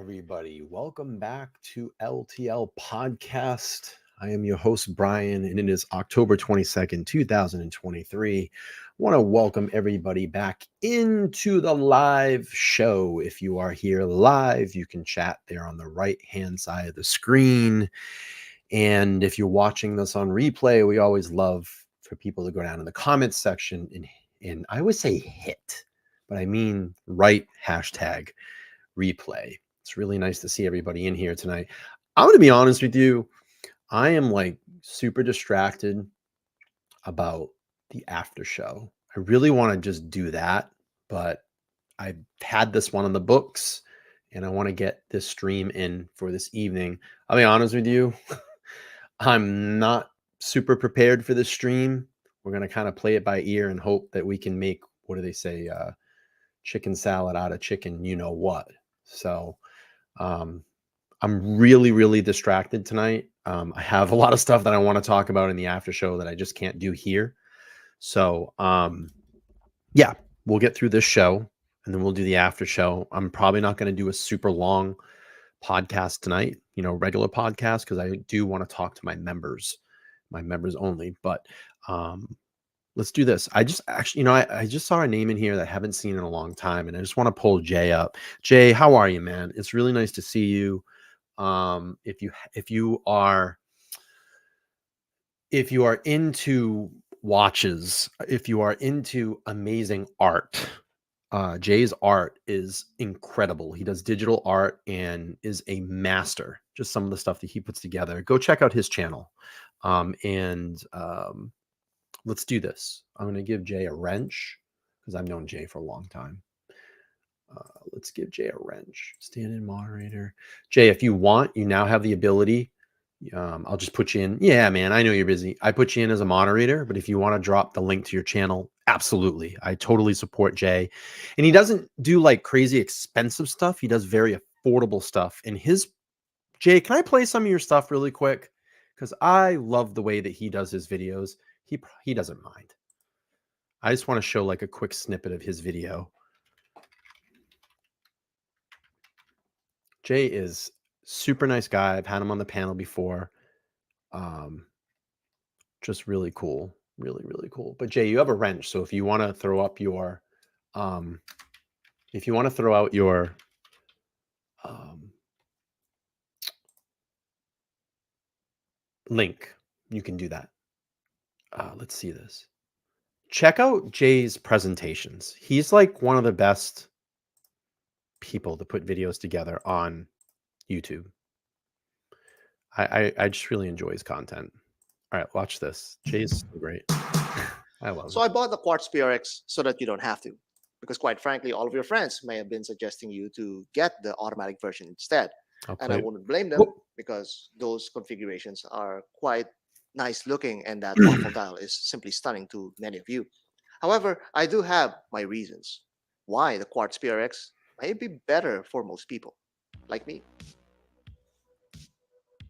everybody. Welcome back to LTL Podcast. I am your host, Brian, and it is October 22nd, 2023. I want to welcome everybody back into the live show. If you are here live, you can chat there on the right-hand side of the screen. And if you're watching this on replay, we always love for people to go down in the comments section and I always say hit, but I mean right hashtag replay. It's really nice to see everybody in here tonight. I'm going to be honest with you. I am like super distracted about the after show. I really want to just do that, but I've had this one on the books and I want to get this stream in for this evening. I'll be honest with you. I'm not super prepared for this stream. We're going to kind of play it by ear and hope that we can make, what do they say? Chicken salad out of chicken, you know what? So, I'm really distracted tonight. I have a lot of stuff that I want to talk about in the after show that I just can't do here. So, yeah, we'll get through this show and then we'll do the after show. I'm probably not going to do a super long podcast tonight, regular podcast, because I do want to talk to my members only. But let's do this. I just actually, I just saw a name in here that I haven't seen in a long time, and I just want to pull Jay up. Jay, how are you, man? It's really nice to see you. If you are into watches, if you are into amazing art, Jay's art is incredible. He does digital art and is a master. Just some of the stuff that he puts together. Go check out his channel. Let's do this. I'm going to give Jay a wrench because I've known Jay for a long time. Let's give Jay a wrench. Stand-in moderator. Jay, if you want, you now have the ability. I'll just put you in. Yeah, man, I know you're busy. I put you in as a moderator, but if you want to drop the link to your channel, absolutely. I totally support Jay. And he doesn't do like crazy expensive stuff. He does very affordable stuff. And Jay, can I play some of your stuff really quick? Because I love the way that he does his videos. He doesn't mind. I just want to show like a quick snippet of his video. Jay is super nice guy. I've had him on the panel before. Just really cool. Really cool. But Jay, you have a wrench. So if you want to throw up your link, you can do that. Let's see this. Check out Jay's presentations. He's like one of the best people to put videos together on YouTube. I just really enjoy his content. All right, watch this. Jay's so great. I love So it. I bought the Quartz PRX so that you don't have to. Because quite frankly, all of your friends may have been suggesting you to get the automatic version instead. And I wouldn't blame them because those configurations are quite nice looking and that waffle dial is simply stunning to many of you. However, I do have my reasons why the Quartz PRX may be better for most people, like me.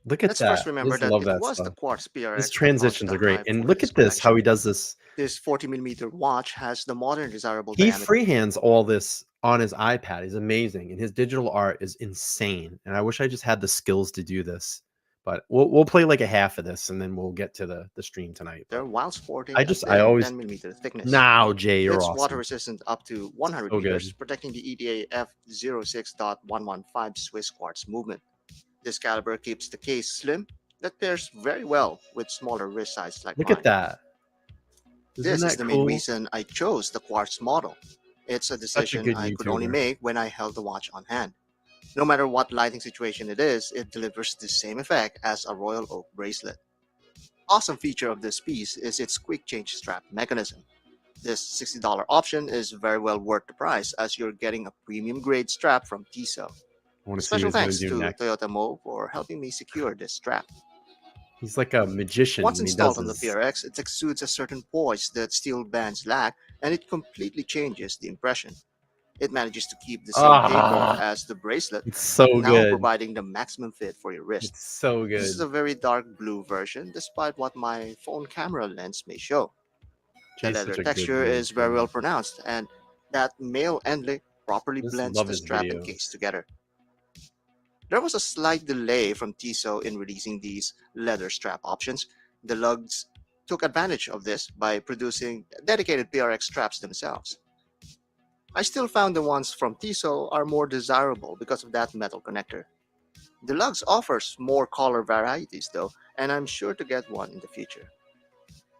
Look at Let's that. first I remember just that love it that was the stuff. Quartz His PRX that launched transitions the are great. hype And for look this at this, how he collection. does this. This 40mm watch has the modern desirable He diameter. freehands all this on his iPad. He's amazing. And his digital art is insane. And I wish I just had the skills to do this. But we'll play like a half of this and then we'll get to the stream tonight. But While sporting a I thin always 10mm thickness. now Jay, you're It's water awesome. resistant up to 100 So liters, good. protecting the EDA F06.115 Swiss quartz movement. This caliber keeps the case slim, that pairs very well with smaller wrist sizes like Look mine. at that. Isn't This is that the main cool? reason I chose the quartz model. It's a Such a decision good I could only YouTuber. make when I held the watch on hand. No matter what lighting situation it is, it delivers the same effect as a Royal Oak bracelet. Awesome feature of this piece is its quick change strap mechanism. This $60 option is very well worth the price as you're getting a premium grade strap from TISO. I want to see what Special he's going thanks to do to next. Toyota Mo for helping me secure this strap. He's like a magician Once when he does installed on the his. PRX, it exudes a certain poise that steel bands lack, and it completely changes the impression. It manages to keep the same taper as the bracelet, It's so but now good. providing the maximum fit for your wrist. It's so good. This is a very dark blue version, despite what my phone camera lens may show. The Jay's leather such a good texture is very well pronounced, and that male end link properly Just blends love the his strap and videos. case together. There was a slight delay from Tissot in releasing these leather strap options. The lugs took advantage of this by producing dedicated PRX straps themselves. I still found the ones from Tissot are more desirable because of that metal connector. The lugs offers more color varieties though, and I'm sure to get one in the future.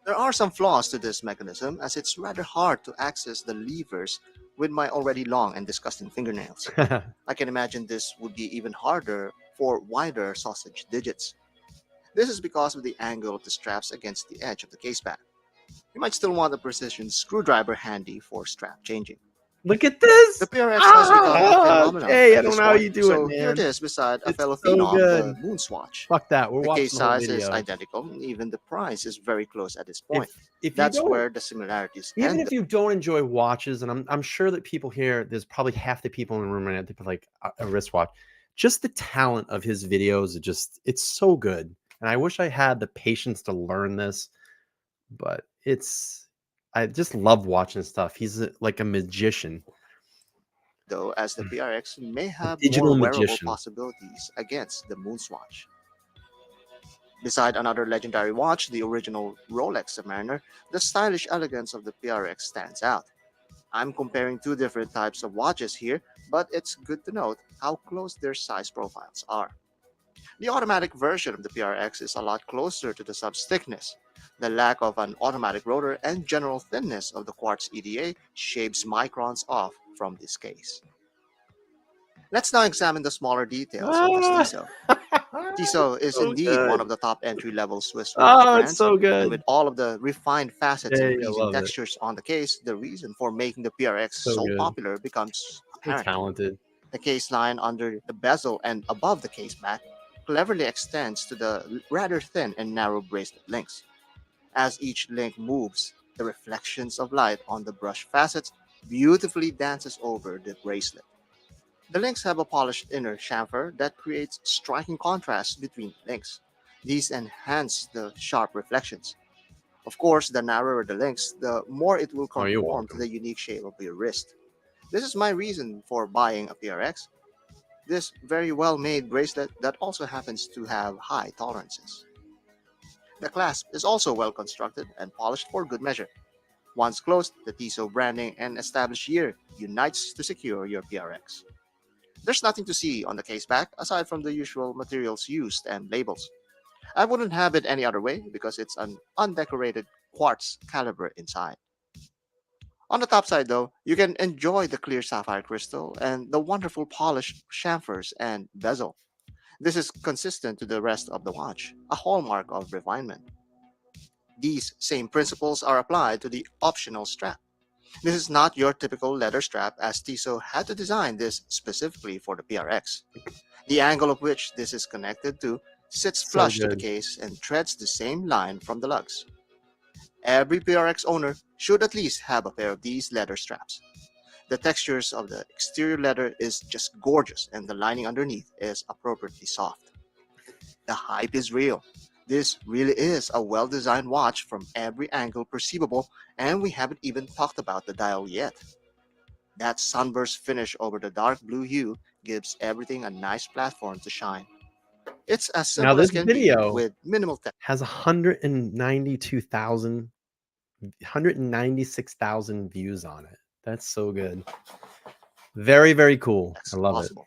There are some flaws to this mechanism as it's rather hard to access the levers with my already long and disgusting fingernails. I can imagine this would be even harder for wider sausage digits. This is because of the angle of the straps against the edge of the case back. You might still want a precision screwdriver handy for strap changing. Look at The this. PRX has become a phenomenon Jay, I at don't this know how point, you do it, so here it man. is beside a It's fellow so phenom, the good. Moonswatch. Fuck that. We're The watching case the whole size is video. identical, and even the price is very close at this point. If you That's don't, where the similarities even end. if you don't enjoy watches, and I'm sure that people here, there's probably half the people in the room right now that put like a wristwatch. Just the talent of his videos, it's so good. And I wish I had the patience to learn this, but I just love watching stuff. He's like a magician, Though, as the PRX may a have more digital wearable magician. possibilities against the Moonswatch. Beside another legendary watch, the original Rolex Submariner, the stylish elegance of the PRX stands out. I'm comparing two different types of watches here, but it's good to note how close their size profiles are. The automatic version of the PRX is a lot closer to the sub's thickness. The lack of an automatic rotor and general thinness of the quartz EDA shaves microns off from this case. Let's now examine the smaller details of this Ah, Tissot. Tissot is so indeed one good. of the top entry-level Swiss watch Oh, it's brands, so and with good. all of the refined facets and Hey, I pleasing love it. textures on the case, the reason for making the PRX So so good. popular becomes So apparent. talented. The case line under the bezel and above the case back cleverly extends to the rather thin and narrow bracelet links. As each link moves, the reflections of light on the brush facets beautifully dances over the bracelet. The links have a polished inner chamfer that creates striking contrast between the links. These enhance the sharp reflections. Of course, the narrower the links, the more it will Oh, you're conform to welcome. the unique shape of your wrist. This is my reason for buying a PRX. This very well made bracelet that also happens to have high tolerances. The clasp is also well constructed and polished for good measure. Once closed, the Tissot branding and established year unites to secure your PRX. There's nothing to see on the case back aside from the usual materials used and labels. I wouldn't have it any other way because it's an undecorated quartz caliber inside. On the top side, though, you can enjoy the clear sapphire crystal and the wonderful polished chamfers and bezel. This is consistent to the rest of the watch, a hallmark of refinement. These same principles are applied to the optional strap. This is not your typical leather strap, as Tissot had to design this specifically for the PRX. The angle of which this is connected to sits So flush to the good. case and treads the same line from the lugs. Every PRX owner should at least have a pair of these leather straps. The textures of the exterior leather is just gorgeous and the lining underneath is appropriately soft. The hype is real. This really is a well designed watch from every angle perceivable, and we haven't even talked about the dial yet. That sunburst finish over the dark blue hue gives everything a nice platform to shine. It's as Now simple as this can be video with minimal tech. has 196,000 views on it. That's so good. Very, very cool. I love it. Possible.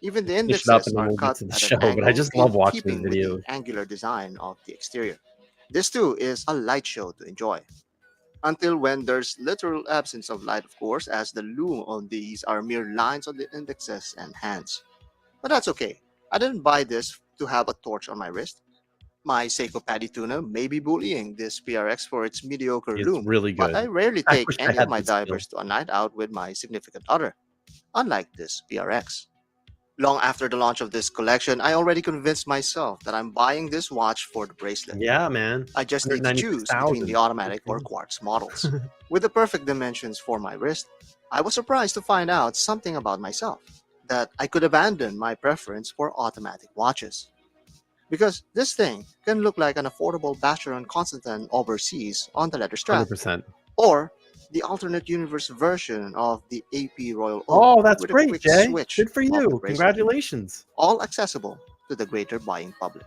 Even the Finish it up indexes and then are we'll get cut to the at an show, but I angle just love in watching his keeping with the videos. angular design of the exterior. This too is a light show to enjoy. Until when there's literal absence of light, of course, as the lume on these are mere lines on the indexes and hands. But that's okay. I didn't buy this to have a torch on my wrist. My Seiko Paddy Tuna may be bullying this PRX for its mediocre It's lume, really but I good. rarely I take wish I any of had my this skill. divers to a night out with my significant other, unlike this PRX. Long after the launch of this collection, I already convinced myself that I'm buying this watch for the bracelet. Yeah, man. I just need to choose between the 196,000. automatic or quartz models. With the perfect dimensions for my wrist, I was surprised to find out something about myself that I could abandon my preference for automatic watches. Because this thing can look like an affordable Bacheron Constantin overseas on the leather strap, 100%. or the alternate universe version of the AP Royal Oak Oh, that's with a great, quick Jay. switch Good for of the you. bracelet, Congratulations. all accessible to the greater buying public.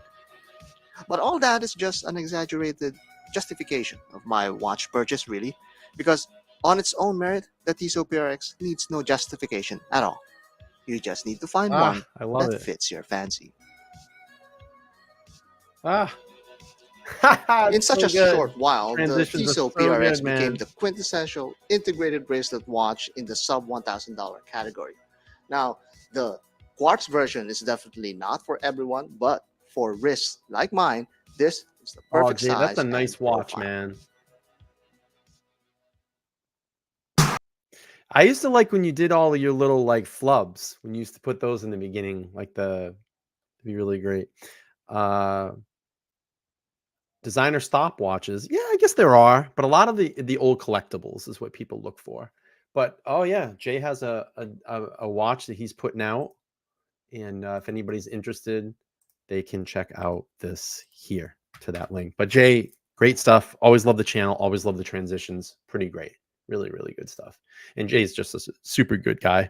But all that is just an exaggerated justification of my watch purchase, really, because on its own merit, the Tissot PRX needs no justification at all. You just need to find one I love that it. fits your fancy. In It's such so a good. short while, the Transitions are Tissot so PRX good, became man. the quintessential integrated bracelet watch in the sub $1,000 category. Now, the quartz version is definitely not for everyone, but for wrists like mine, this is the Oh, perfect Jay, that's a size nice and watch, profile. man. I used to like when you did all of your little like flubs, when you used to put those in the beginning, like it'd be really great. Designer stopwatches. Yeah, I guess there are, but a lot of the old collectibles is what people look for. But oh yeah, Jay has a watch that he's putting out, and if anybody's interested, they can check out this here to that link. But Jay, great stuff. Always love the channel. Always love the transitions. Pretty great. Really, really good stuff. And Jay's just a super good guy.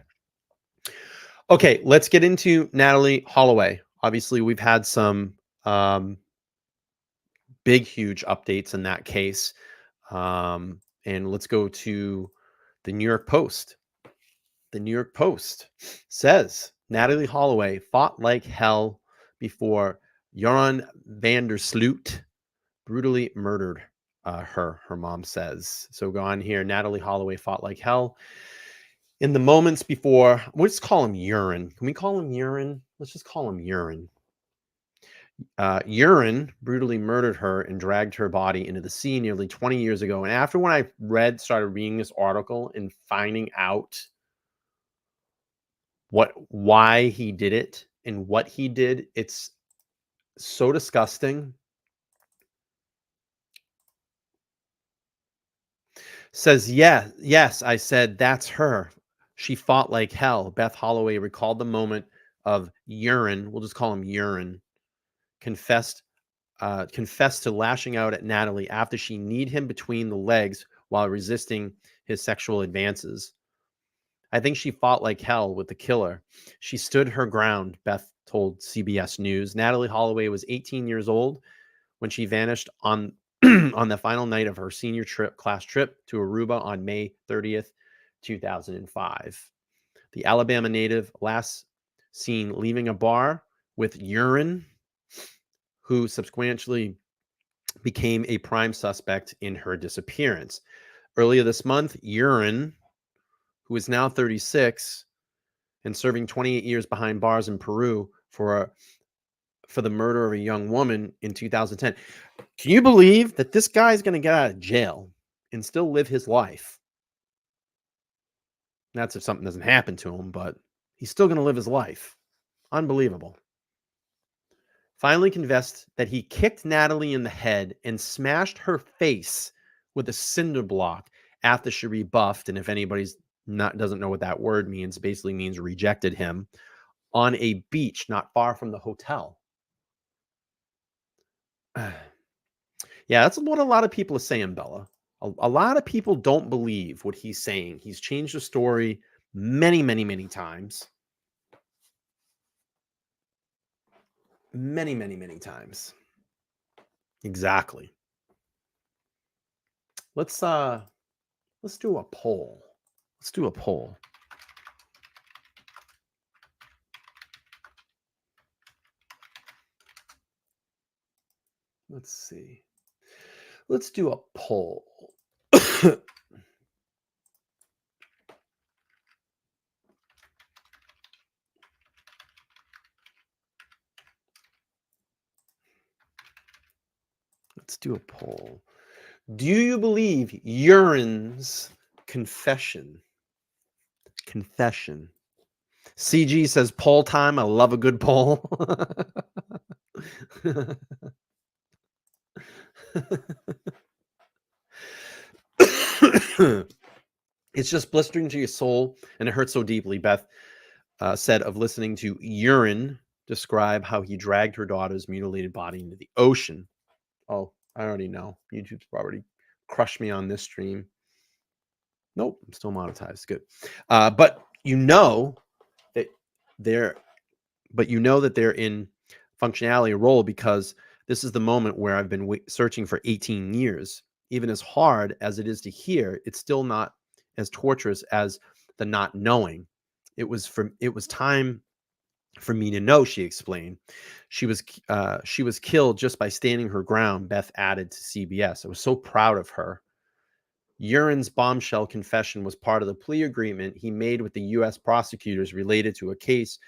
Okay, let's get into Natalee Holloway. Obviously, we've had some big, huge updates in that case. And let's go to the New York Post. The New York Post says Natalee Holloway fought like hell before Joran van der Sloot brutally murdered her mom says. So go on here. Natalee Holloway fought like hell. In the moments before, let's call him Urine. Can we call him Urine? Let's just call him Urine. Joran brutally murdered her and dragged her body into the sea nearly 20 years ago. And after when I started reading this article and finding out why he did it and what he did, it's so disgusting. Says, yes, I said, that's her. She fought like hell. Beth Holloway recalled the moment of Urine. We'll just call him Urine. Confessed to lashing out at Natalee after she kneed him between the legs while resisting his sexual advances. I think she fought like hell with the killer. She stood her ground, Beth told CBS News. Natalee Holloway was 18 years old when she vanished on on the final night of her senior class trip to Aruba on May 30th, 2005. The Alabama native last seen leaving a bar with Urine, who subsequently became a prime suspect in her disappearance. Earlier this month, Urine, who is now 36 and serving 28 years behind bars in Peru for the murder of a young woman in 2010. Can you believe that this guy is going to get out of jail and still live his life? That's if something doesn't happen to him, but he's still going to live his life. Unbelievable. Finally confessed that he kicked Natalee in the head and smashed her face with a cinder block after she rebuffed. And if anybody's doesn't know what that word means, basically means rejected him on a beach not far from the hotel. Yeah, that's what a lot of people are saying, Bella. A lot of people don't believe what he's saying. He's changed the story many, many, many times. Many, many, many times. Exactly. Let's do a poll. Let's do a poll. Let's see. Let's do a poll. Let's do a poll. Do you believe Urine's confession? Confession. CG says poll time. I love a good poll. It's just blistering to your soul, and it hurts so deeply, Beth said of listening to Urine describe how he dragged her daughter's mutilated body into the ocean. Oh, I already know. YouTube's already crushed me on this stream. Nope, I'm still monetized. Good. But you know that they're in functionality role because this is the moment where I've been searching for 18 years. Even as hard as it is to hear, it's still not as torturous as the not knowing. It was time for me to know, she explained. She was killed just by standing her ground, Beth added to CBS. I was so proud of her. Joran's bombshell confession was part of the plea agreement he made with the U.S. prosecutors related to the case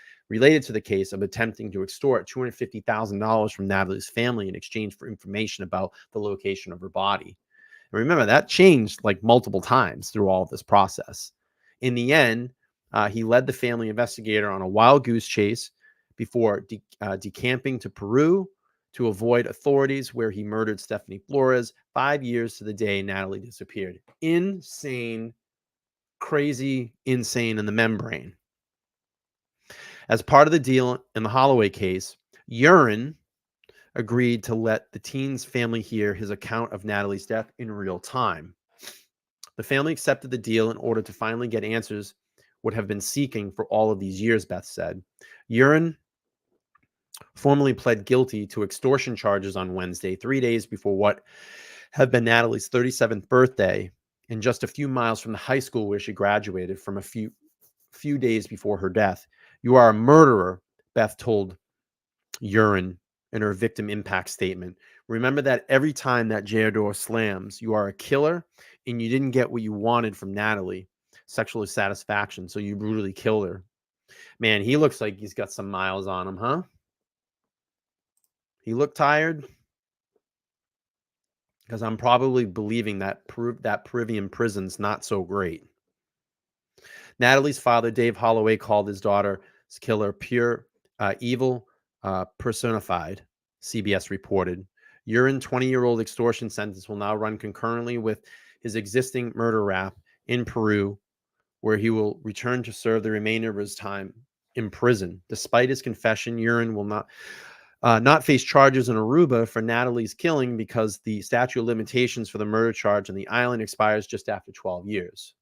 of attempting to extort $250,000 from Natalee's family in exchange for information about the location of her body. And remember, that changed like multiple times through all of this process. In the end, he led the family investigator on a wild goose chase before decamping to Peru to avoid authorities, where he murdered Stephanie Flores 5 years to the day Natalee disappeared. Insane, crazy, insane in the membrane. As part of the deal in the Holloway case, Joran agreed to let the teen's family hear his account of Natalee's death in real time. The family accepted the deal in order to finally get answers would have been seeking for all of these years, Beth said. Joran formally pled guilty to extortion charges on Wednesday, 3 days before what had been Natalee's 37th birthday, and just a few miles from the high school where she graduated from a few days before her death. You are a murderer, Beth told Joran in her victim impact statement. Remember that every time that jail door slams, you are a killer and you didn't get what you wanted from Natalee, sexual satisfaction, so you brutally killed her. Man, he looks like he's got some miles on him, huh? He looked tired? Because I'm probably believing that that Peruvian prison's not so great. Natalee's father, Dave Holloway, called his daughter's killer pure evil personified, CBS reported. Joran's 20-year-old extortion sentence will now run concurrently with his existing murder rap in Peru, where he will return to serve the remainder of his time in prison. Despite his confession, Joran will not face charges in Aruba for Natalee's killing because the statute of limitations for the murder charge on the island expires just after 12 years.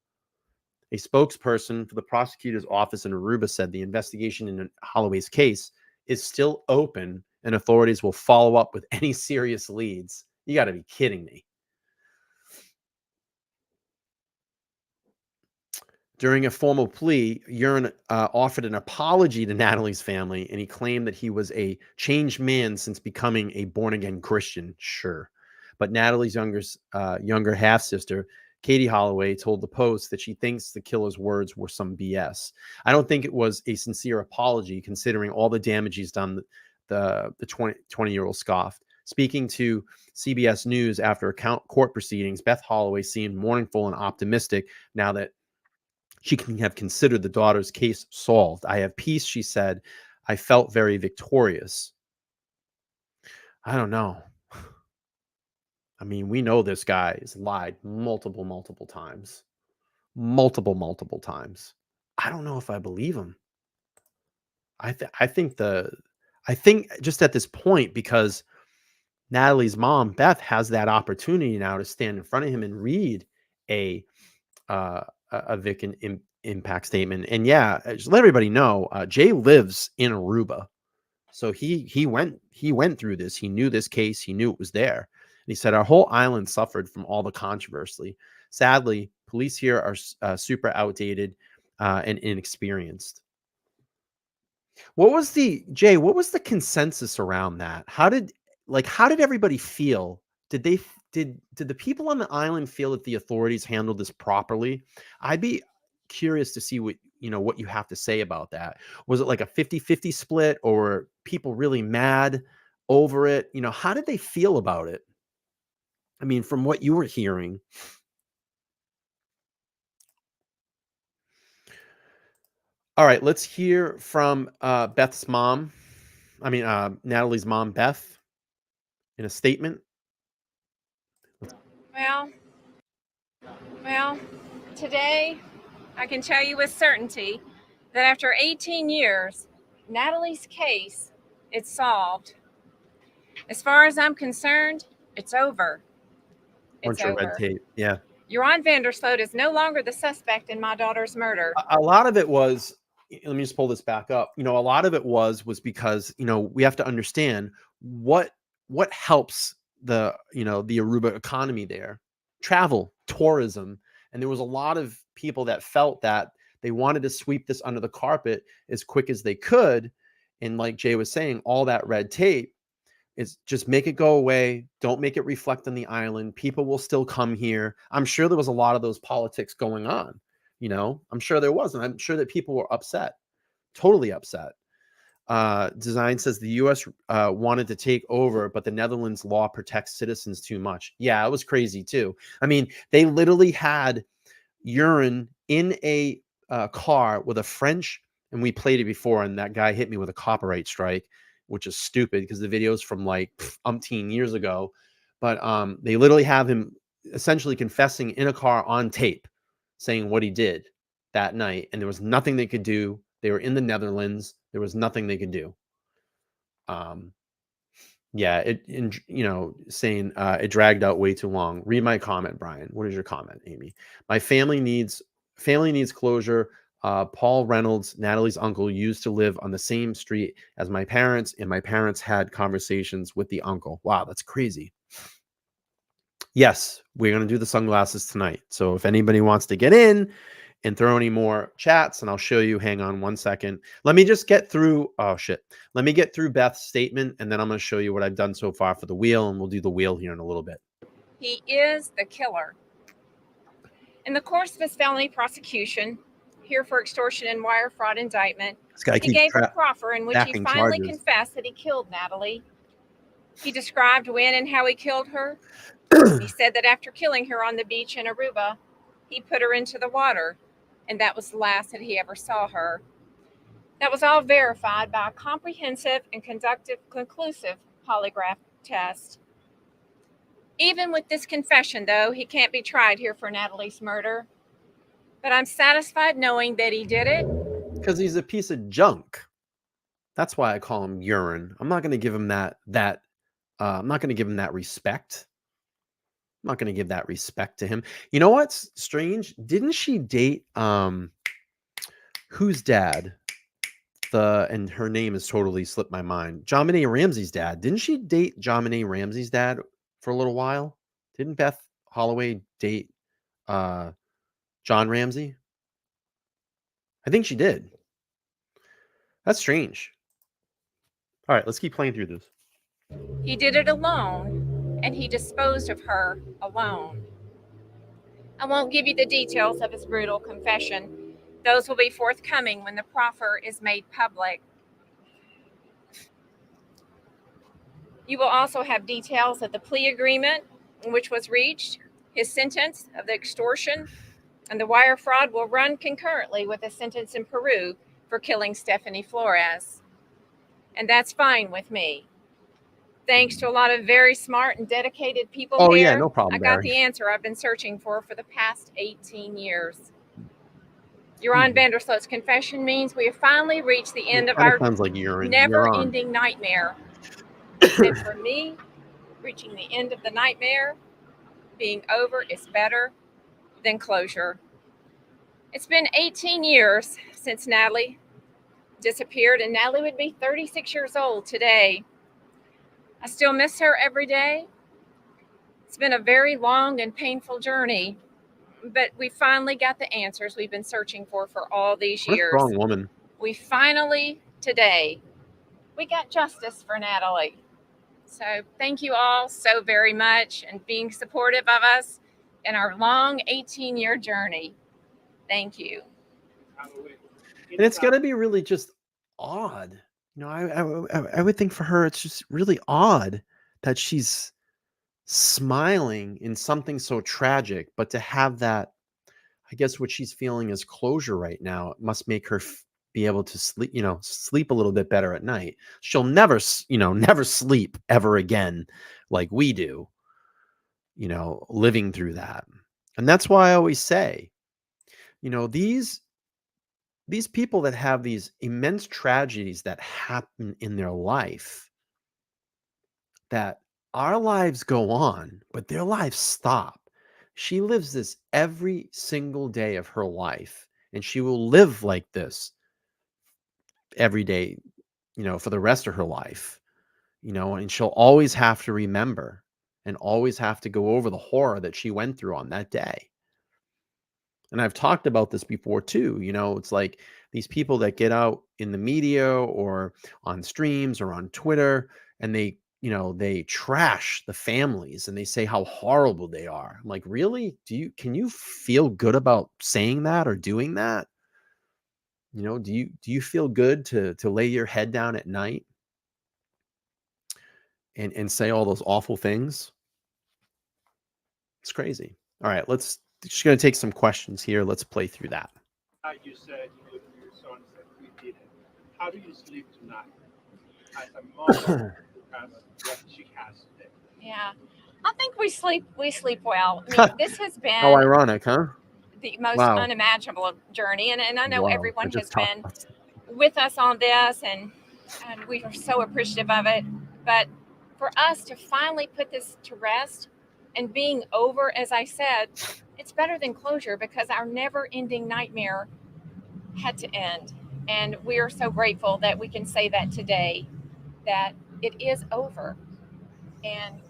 A spokesperson for the prosecutor's office in Aruba said the investigation in Holloway's case is still open and authorities will follow up with any serious leads. You got to be kidding me. During a formal plea, Joran offered an apology to Natalee's family, and he claimed that he was a changed man since becoming a born-again Christian. Sure. But Natalee's younger half-sister, Katie Holloway, told the Post that she thinks the killer's words were some BS. I don't think it was a sincere apology, considering all the damage he's done, the 20-year-old scoffed. Speaking to CBS News after court proceedings, Beth Holloway seemed mournful and optimistic now that she can have considered the daughter's case solved. I have peace, she said. I felt very victorious. I don't know. I mean, we know this guy has lied multiple times. Multiple times. I don't know if I believe him. I think just at this point, because Natalee's mom, Beth, has that opportunity now to stand in front of him and read a victim impact statement. And yeah, just let everybody know, Jay lives in Aruba, so he went through this. He knew this case. He knew it was there. And he said our whole island suffered from all the controversy. Sadly, police here are super outdated and inexperienced. What was the consensus around that? How did everybody feel? Did the people on the island feel that the authorities handled this properly? I'd be curious to see what you have to say about that. Was it like a 50-50 split, or people really mad over it? How did they feel about it? I mean, from what you were hearing. All right, let's hear from Beth's mom. I mean, Natalee's mom, Beth, in a statement. Well, today I can tell you with certainty that after 18 years, Natalee's case is solved. As far as I'm concerned, it's over. Bunch of red tape. Yeah. Joran van der Sloot is no longer the suspect in my daughter's murder. A lot of it was, let me just pull this back up. A lot of it was because, we have to understand what helps the Aruba economy there. Travel, tourism. And there was a lot of people that felt that they wanted to sweep this under the carpet as quick as they could. And like Jay was saying, all that red tape is just make it go away. Don't make it reflect on the island. People will still come here. I'm sure there was a lot of those politics going on. I'm sure there was. And I'm sure that people were upset, totally upset. Design says the U.S. Wanted to take over, but the Netherlands law protects citizens too much. Yeah, it was crazy too. I mean, they literally had Joran in a car with a French, and we played it before, and that guy hit me with a copyright strike, which is stupid because the video's from like umpteen years ago. But they literally have him essentially confessing in a car on tape, saying what he did that night, and there was nothing they could do. They were in the Netherlands. There was nothing they could do. Yeah, saying it dragged out way too long. Read my comment, Brian. What is your comment, Amy? My family needs closure. Paul Reynolds, Natalee's uncle, used to live on the same street as my parents, and my parents had conversations with the uncle. Wow, that's crazy. Yes, we're going to do the sunglasses tonight. So if anybody wants to get in and throw any more chats, and I'll show you. Hang on one second. Let me just get through. Oh, shit. Let me get through Beth's statement, and then I'm going to show you what I've done so far for the wheel, and we'll do the wheel here in a little bit. He is the killer. In the course of his felony prosecution, here for extortion and wire fraud indictment, he gave a proffer in which he finally confessed that he killed Natalee. He described when and how he killed her. He said that after killing her on the beach in Aruba, he put her into the water, and that was the last that he ever saw her. That was all verified by a comprehensive and conclusive polygraph test. Even with this confession, though, he can't be tried here for Natalee's murder. But I'm satisfied knowing that he did it. Because he's a piece of junk. That's why I call him Joran. I'm not going to give him that I'm not going to give him that respect. I'm not going to give that respect to him. You know what's strange? Didn't she date whose dad? And her name has totally slipped my mind. JonBenet Ramsey's dad. Didn't she date JonBenet Ramsey's dad for a little while? Didn't Beth Holloway date John Ramsey? I think she did. That's strange. All right, let's keep playing through this. He did it alone, and he disposed of her alone. I won't give you the details of his brutal confession. Those will be forthcoming when the proffer is made public. You will also have details of the plea agreement which was reached. His sentence of the extortion and the wire fraud will run concurrently with a sentence in Peru for killing Stephanie Flores. And that's fine with me. Thanks to a lot of very smart and dedicated people here, yeah, no problem, I got the answer I've been searching for the past 18 years. Joran van der Sloot's confession means we have finally reached the end of our never-ending nightmare. And for me, reaching the end of the nightmare, being over, is better than closure. It's been 18 years since Natalee disappeared, and Natalee would be 36 years old today. I still miss her every day. It's been a very long and painful journey, but we finally got the answers we've been searching for all these years. What a strong woman. We finally, today, we got justice for Natalee. So thank you all so very much and being supportive of us in our long 18-year journey. Thank you. And it's got to be really just odd. I would think for her, it's just really odd that she's smiling in something so tragic, but to have that, I guess what she's feeling is closure right now. It must make her be able to sleep a little bit better at night. She'll never sleep ever again like we do, living through that. And that's why I always say, these people that have these immense tragedies that happen in their life, that our lives go on, but their lives stop. She lives this every single day of her life, and she will live like this every day, for the rest of her life, and she'll always have to remember and always have to go over the horror that she went through on that day. And I've talked about this before too. It's like these people that get out in the media or on streams or on Twitter, and they trash the families and they say how horrible they are. I'm like, really? Can you feel good about saying that or doing that? Do you feel good to lay your head down at night and say all those awful things? It's crazy. All right, just going to take some questions here. Let's play through that. You said your son said we did it. How do you sleep tonight? As a mother, because what she has today. Yeah, I think we sleep well. I mean, this has been how ironic, huh? The most unimaginable journey, and I know everyone has been with us on this, and we are so appreciative of it. But for us to finally put this to rest and being over, as I said, it's better than closure, because our never-ending nightmare had to end. And we are so grateful that we can say that today, that it is over. And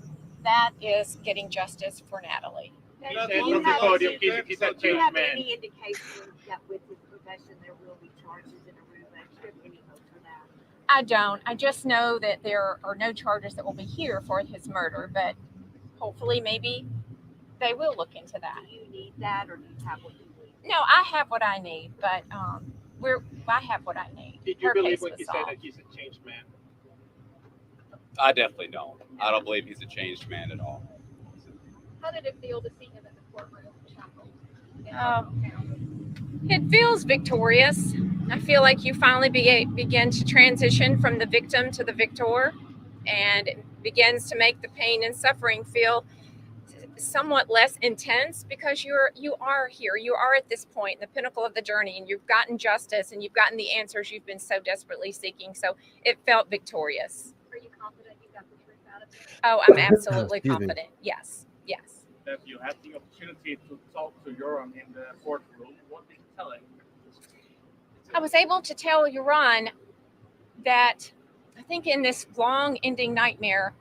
that is getting justice for Natalee. Do you have any indication that with this profession there will be charges in Aruba? Do you have any hope for that? I don't. I just know that there are no charges that will be here for his murder, but hopefully maybe they will look into that. Do you need that, or do you have what you need? No, I have what I need, but I have what I need. Did you believe when you said that he's a changed man? I definitely don't. I don't believe he's a changed man at all. How did it feel to see him in the courtroom? It feels victorious. I feel like you finally begin to transition from the victim to the victor, and it begins to make the pain and suffering feel somewhat less intense, because you are here. You are at this point, the pinnacle of the journey, and you've gotten justice and you've gotten the answers you've been so desperately seeking. So it felt victorious. Are you confident you got the truth out of it? Oh, I'm absolutely confident. Yes. That you had the opportunity to talk to Joran in the courtroom. What did you tell him? I was able to tell Joran that I think in this long-ending nightmare,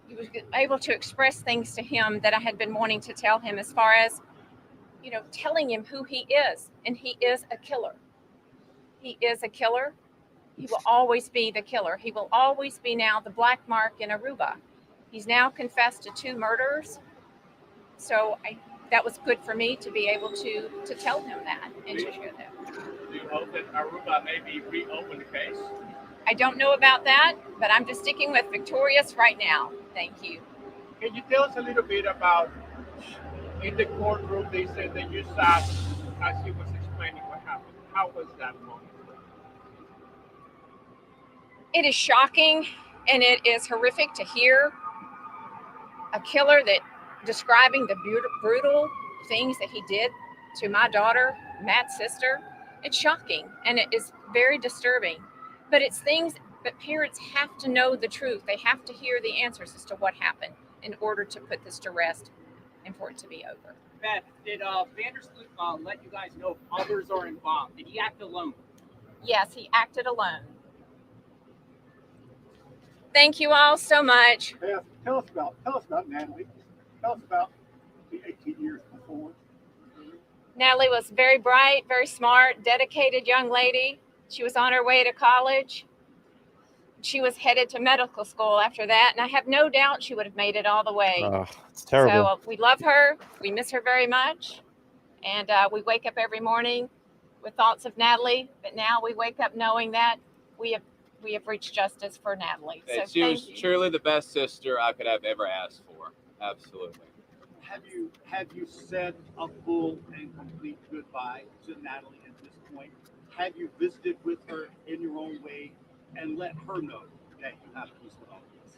he was able to express things to him that I had been wanting to tell him, as far as, telling him who he is. And he is a killer. He is a killer. He will always be the killer. He will always be now the black mark in Aruba. He's now confessed to 2 murders. So that was good for me to be able to tell him that and to share that. Do you hope that Aruba maybe reopen the case? I don't know about that, but I'm just sticking with victorious right now. Thank you. Can you tell us a little bit about, in the courtroom, they said that you sat as he was explaining what happened. How was that moment? It is shocking, and it is horrific to hear a killer that describing the brutal things that he did to my daughter, Matt's sister. It's shocking, and it is very disturbing. But it's things that parents have to know the truth. They have to hear the answers as to what happened in order to put this to rest and for it to be over. Beth, did Sloot let you guys know if others are involved? Did he act alone? Yes, he acted alone. Thank you all so much. Beth, tell us about Natalee. Tell us about the 18 years before. Natalee was very bright, very smart, dedicated young lady. She was on her way to college. She was headed to medical school after that, and I have no doubt she would have made it all the way. Oh, it's terrible. So we love her. We miss her very much. And we wake up every morning with thoughts of Natalee, but now we wake up knowing that we have reached justice for Natalee. So she was truly the best sister I could have ever asked for. Absolutely. Have you said a full and complete goodbye to Natalee at this point? Have you visited with her in your own way and let her know that you have peace with all this?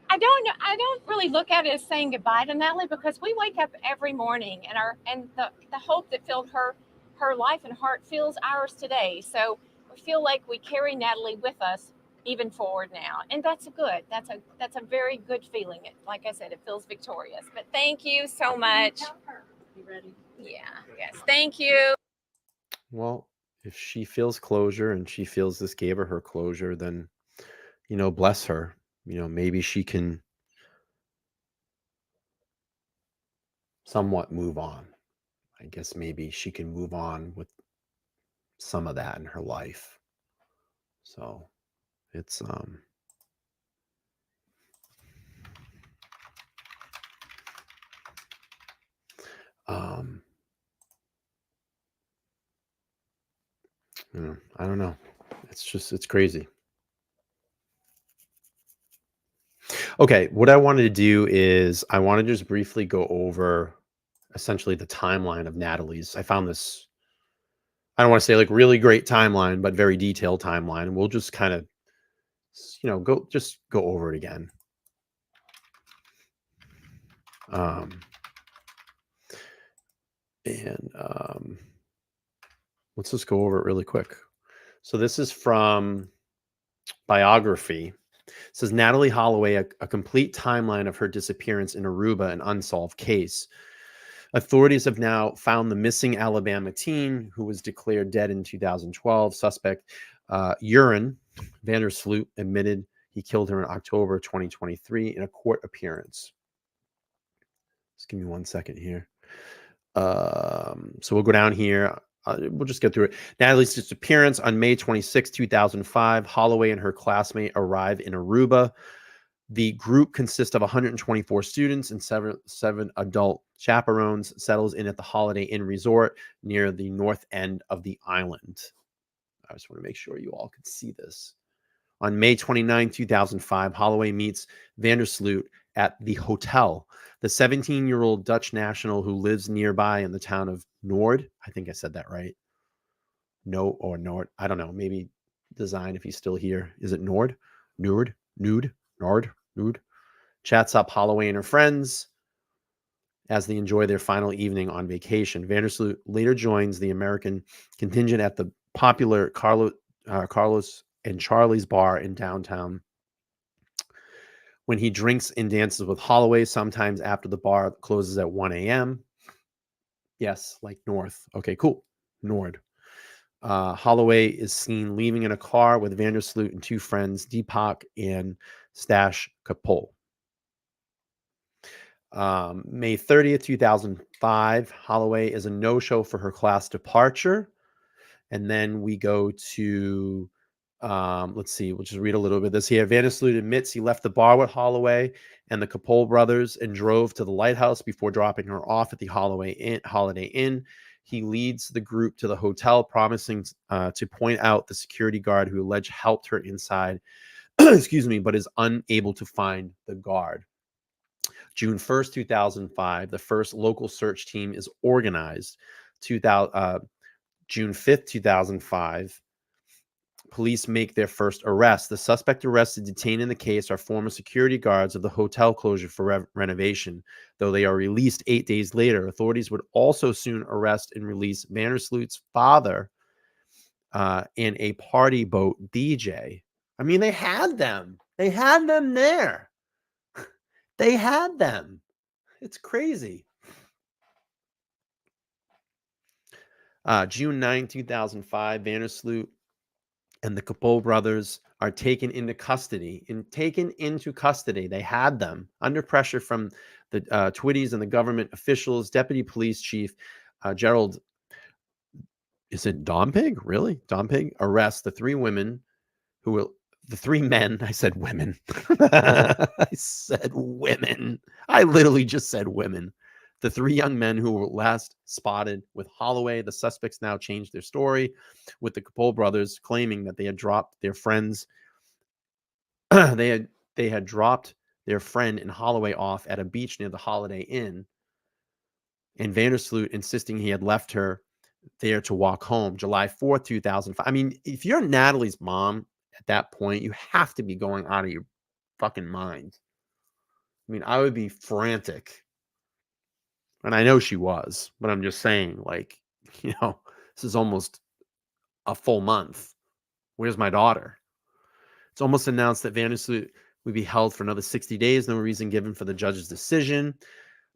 I don't know. I don't really look at it as saying goodbye to Natalee, because we wake up every morning, and the hope that filled her life and heart fills ours today. So we feel like we carry Natalee with us even forward now, and that's a very good feeling. Like I said, it feels victorious. But thank you so much. You ready? Yeah. Yes. Thank you. Well, if she feels closure and she feels this gave her closure, then, bless her. Maybe she can somewhat move on. I guess maybe she can move on with some of that in her life. So it's I don't know. It's crazy. Okay, what I wanted to do is I want to just briefly go over essentially the timeline of Natalee's. I found this, I don't want to say like really great timeline, but very detailed timeline. And we'll just kind of, go over it again. Let's just go over it really quick. So this is from Biography. It says Natalee Holloway, a complete timeline of her disappearance in Aruba, an unsolved case. Authorities have now found the missing Alabama teen who was declared dead in 2012. Suspect Joran Sloot admitted he killed her in October 2023 in a court appearance. Just give me 1 second here. So we'll go down here. We'll just get through it. Natalee's disappearance on May 26, 2005. Holloway and her classmate arrive in Aruba. The group consists of 124 students and seven adult chaperones, settles in at the Holiday Inn Resort near the north end of the island. I just want to make sure you all can see this. On May 29, 2005, Holloway meets Sloot at the hotel. The 17-year-old Dutch national who lives nearby in the town of Noord. I think I said that right. Noord. I don't know. Maybe Design if he's still here. Is it Noord? Noord? Chats up Holloway and her friends as they enjoy their final evening on vacation. Sloot later joins the American contingent at the popular Carlos and Charlie's bar in downtown. When he drinks and dances with Holloway, sometimes after the bar closes at 1 a.m. Yes, like North. Okay, cool. Nord. Holloway is seen leaving in a car with Sloot and two friends, Deepak and Stash Kapol. May 30th, 2005, Holloway is a no-show for her class departure. And then we go to, let's see, we'll just read a little bit of this here. Sloot admits he left the bar with Holloway and the Kapol brothers and drove to the lighthouse before dropping her off at the Holiday Inn. He leads the group to the hotel, promising to point out the security guard who alleged helped her inside, excuse me, but is unable to find the guard. June 1st, 2005, the first local search team is organized. June 5th, 2005, police make their first arrest. The suspect arrested detained in the case are former security guards of the hotel closure for renovation. Though they are released 8 days later, authorities would also soon arrest and release Sloot's father in a party boat DJ. I mean, they had them. They had them there. They had them. It's crazy. June 9, 2005, Sloot and the Kapol brothers are taken into custody. They had them under pressure from the Twitties and the government officials. Deputy Police Chief Gerald, is it Dompig? Really? Dompig arrests the three women who will. The three men, I said women. I said women. I literally just said women. The three young men who were last spotted with Holloway. The suspects now changed their story, with the Kapol brothers claiming that they had dropped their friends. they had dropped their friend and Holloway off at a beach near the Holiday Inn, and Sloot insisting he had left her there to walk home. July 4th, 2005. I mean, if you're Natalee's mom at that point, you have to be going out of your fucking mind. I mean, I would be frantic. And I know she was, but I'm just saying, like, this is almost a full month. Where's my daughter? It's almost announced that Vandersloot would be held for another 60 days. No reason given for the judge's decision.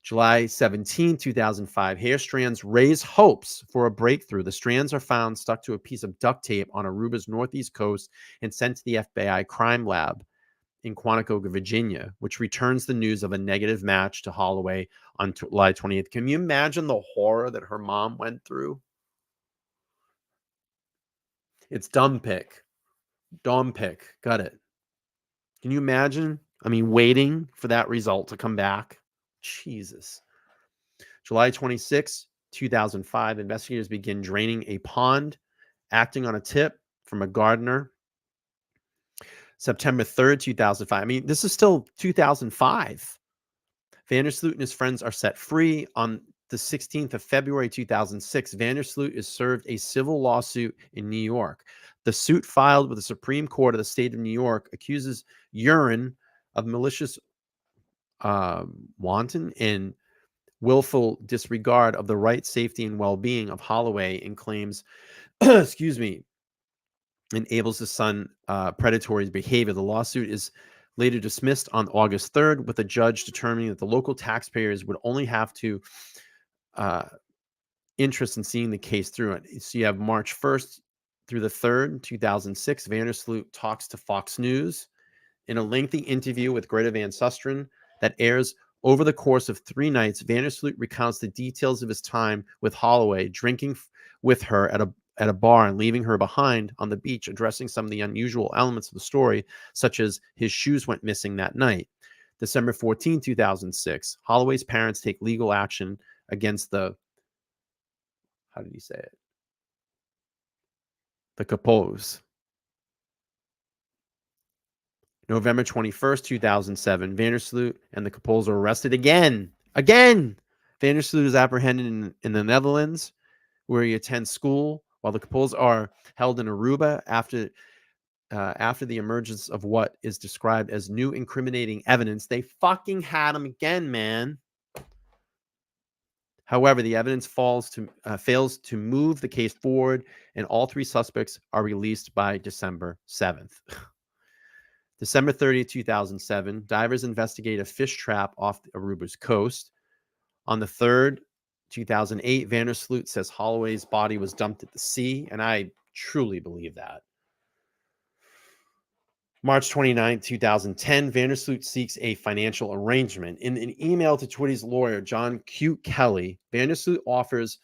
July 17, 2005, hair strands raise hopes for a breakthrough. The strands are found stuck to a piece of duct tape on Aruba's northeast coast and sent to the FBI crime lab in Quantico, Virginia, which returns the news of a negative match to Holloway on July 20th. Can you imagine the horror that her mom went through? It's dumb pick. Got it. Can you imagine? I mean, waiting for that result to come back. Jesus. July 26, 2005, investigators begin draining a pond, acting on a tip from a gardener. September 3rd, 2005. I mean, this is still 2005. Vandersloot and his friends are set free. On the 16th of February, 2006, Vandersloot is served a civil lawsuit in New York. The suit filed with the Supreme Court of the state of New York accuses Joran of malicious wanton and willful disregard of the rights, safety, and well-being of Holloway, and claims, enables his son predatory behavior. The lawsuit is later dismissed on August 3rd, with a judge determining that the local taxpayers would only have to interest in seeing the case through. So you have March 1st through the 3rd, 2006, Vandersloot talks to Fox News in a lengthy interview with Greta Van Susteren that airs over the course of 3 nights. Vandersloot recounts the details of his time with Holloway, drinking with her at a bar and leaving her behind on the beach, addressing some of the unusual elements of the story, such as his shoes went missing that night. December 14, 2006, Holloway's parents take legal action against the, how did he say it? The Capos. November 21st, 2007, Vandersloot and the Capos are arrested again. Vandersloot is apprehended in the Netherlands, where he attends school, while the Capos are held in Aruba after the emergence of what is described as new incriminating evidence. They fucking had him again, man. However, the evidence fails to move the case forward, and all 3 suspects are released by December 7th. December 30th, 2007, divers investigate a fish trap off Aruba's coast. On the 3rd, 2008, Vandersloot says Holloway's body was dumped at the sea, and I truly believe that. March 29, 2010, Vandersloot seeks a financial arrangement. In an email to Twitty's lawyer, John Q. Kelly, Vandersloot offers